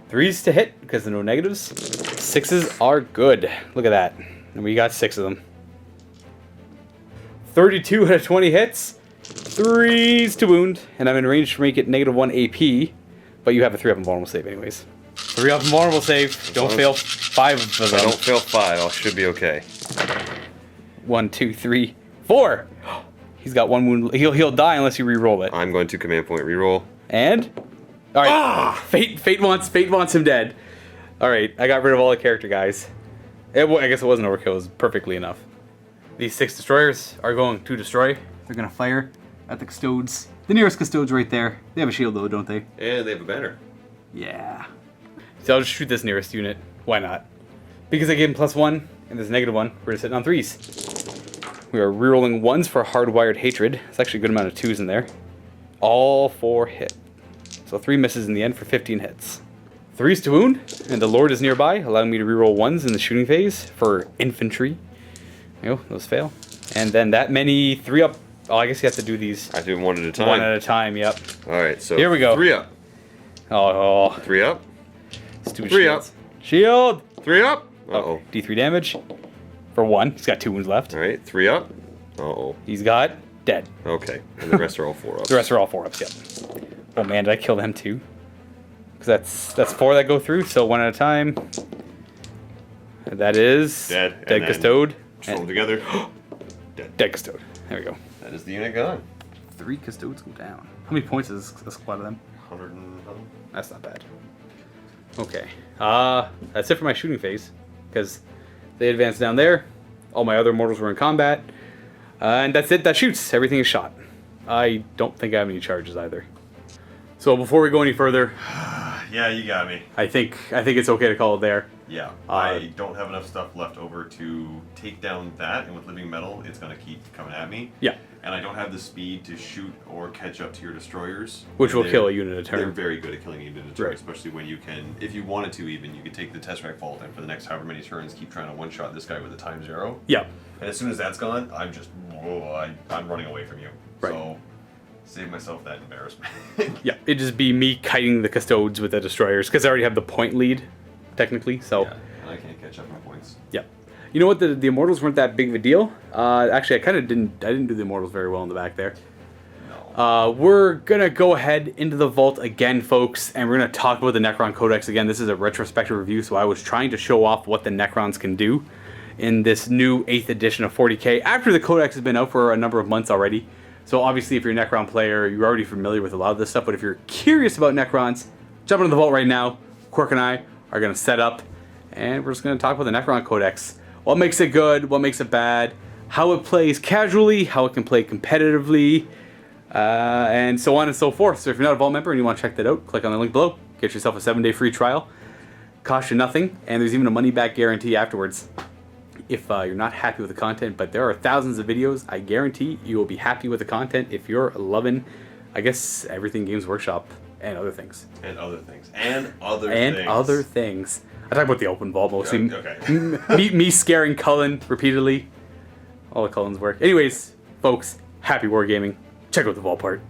3s to hit, because there are no negatives. 6s are good. Look at that. And we got 6 of them. 32 out of 20 hits. 3s to wound, and I'm in range to make it -1 AP, but you have a 3-up invulnerable save anyways. 3-up invulnerable save. Don't fail 5 of them.
If I don't fail 5, I should be okay.
1, 2, 3, 4. He's got 1 wound. He'll die unless you re-roll it.
I'm going to command point reroll.
And all right, Fate wants him dead. All right, I got rid of all the character guys. I guess it wasn't overkill. It was perfectly enough. These 6 destroyers are going to destroy. They're gonna fire at the Custodes. The nearest Custodes right there. They have a shield though, don't they?
And they have a banner.
Yeah. So I'll just shoot this nearest unit. Why not? Because I gave him +1 and there's -1. We're just sitting on 3s. We are rerolling 1s for hardwired hatred. It's actually a good amount of 2s in there. All 4 hit. So 3 misses in the end for 15 hits. 3s to wound, and the Lord is nearby, allowing me to reroll 1s in the shooting phase for infantry. There you go, those fail. And then that many 3-up. Oh, I guess you have to do these.
I do 1 at a time.
1 at a time, yep.
Alright, so
here we go.
3-up.
Oh.
3-up.
Stupid
3-up.
Shield!
3-up.
Uh-oh. D3 damage for 1. He's got 2 wounds left.
Alright, 3-up. Uh-oh.
He's got dead.
Okay, and the rest are all 4-ups.
The rest are all 4-ups, yep. Oh man, did I kill them too? Because that's 4 that go through, so 1 at a time. And that is...
Dead.
Dead Custode.
Throw them together.
Dead Custode. There we go.
That is the unit gone.
3 Custodes go down. How many points is a squad of them?
100 and something.
That's not bad. Okay. That's it for my shooting phase. Because they advanced down there. All my other mortals were in combat. And that's it. That shoots. Everything is shot. I don't think I have any charges either. So before we go any further...
Yeah, you got me.
I think it's okay to call it there.
Yeah, I don't have enough stuff left over to take down that, and with living metal, it's going to keep coming at me.
Yeah.
And I don't have the speed to shoot or catch up to your destroyers.
Which will kill a unit a turn.
They're very good at killing a unit a turn,
Right.
especially when you can, if you wanted to even, you could take the Tesseract Vault and for the next however many turns keep trying to one-shot this guy with a ×0.
Yeah.
And as soon as that's gone, I'm just, I'm running away from you.
Right.
So, save myself that embarrassment.
Yeah, it'd just be me kiting the Custodes with the destroyers, because I already have the point lead, technically, so...
Yeah, and I can't catch up on points.
Yeah. You know what, the Immortals weren't that big of a deal. Actually, I didn't do the Immortals very well in the back there.
No.
We're gonna go ahead into the vault again, folks, and we're gonna talk about the Necron Codex again. This is a retrospective review, so I was trying to show off what the Necrons can do in this new 8th edition of 40k, after the Codex has been out for a number of months already. So obviously, if you're a Necron player, you're already familiar with a lot of this stuff, but if you're curious about Necrons, jump into the vault right now. Quirk and I are gonna set up, and we're just gonna talk about the Necron Codex. What makes it good, what makes it bad, how it plays casually, how it can play competitively, and so on and so forth. So if you're not a Vault member and you want to check that out, click on the link below. Get yourself a 7-day free trial. Cost you nothing, and there's even a money-back guarantee afterwards if you're not happy with the content. But there are thousands of videos. I guarantee you will be happy with the content if you're loving, I guess, everything Games Workshop and other things.
And other things. And other
And
things.
other things. I talk about the open vault mostly.
Okay.
me scaring Cullen repeatedly. All the Cullens work. Anyways, folks, happy wargaming. Check out the vault part.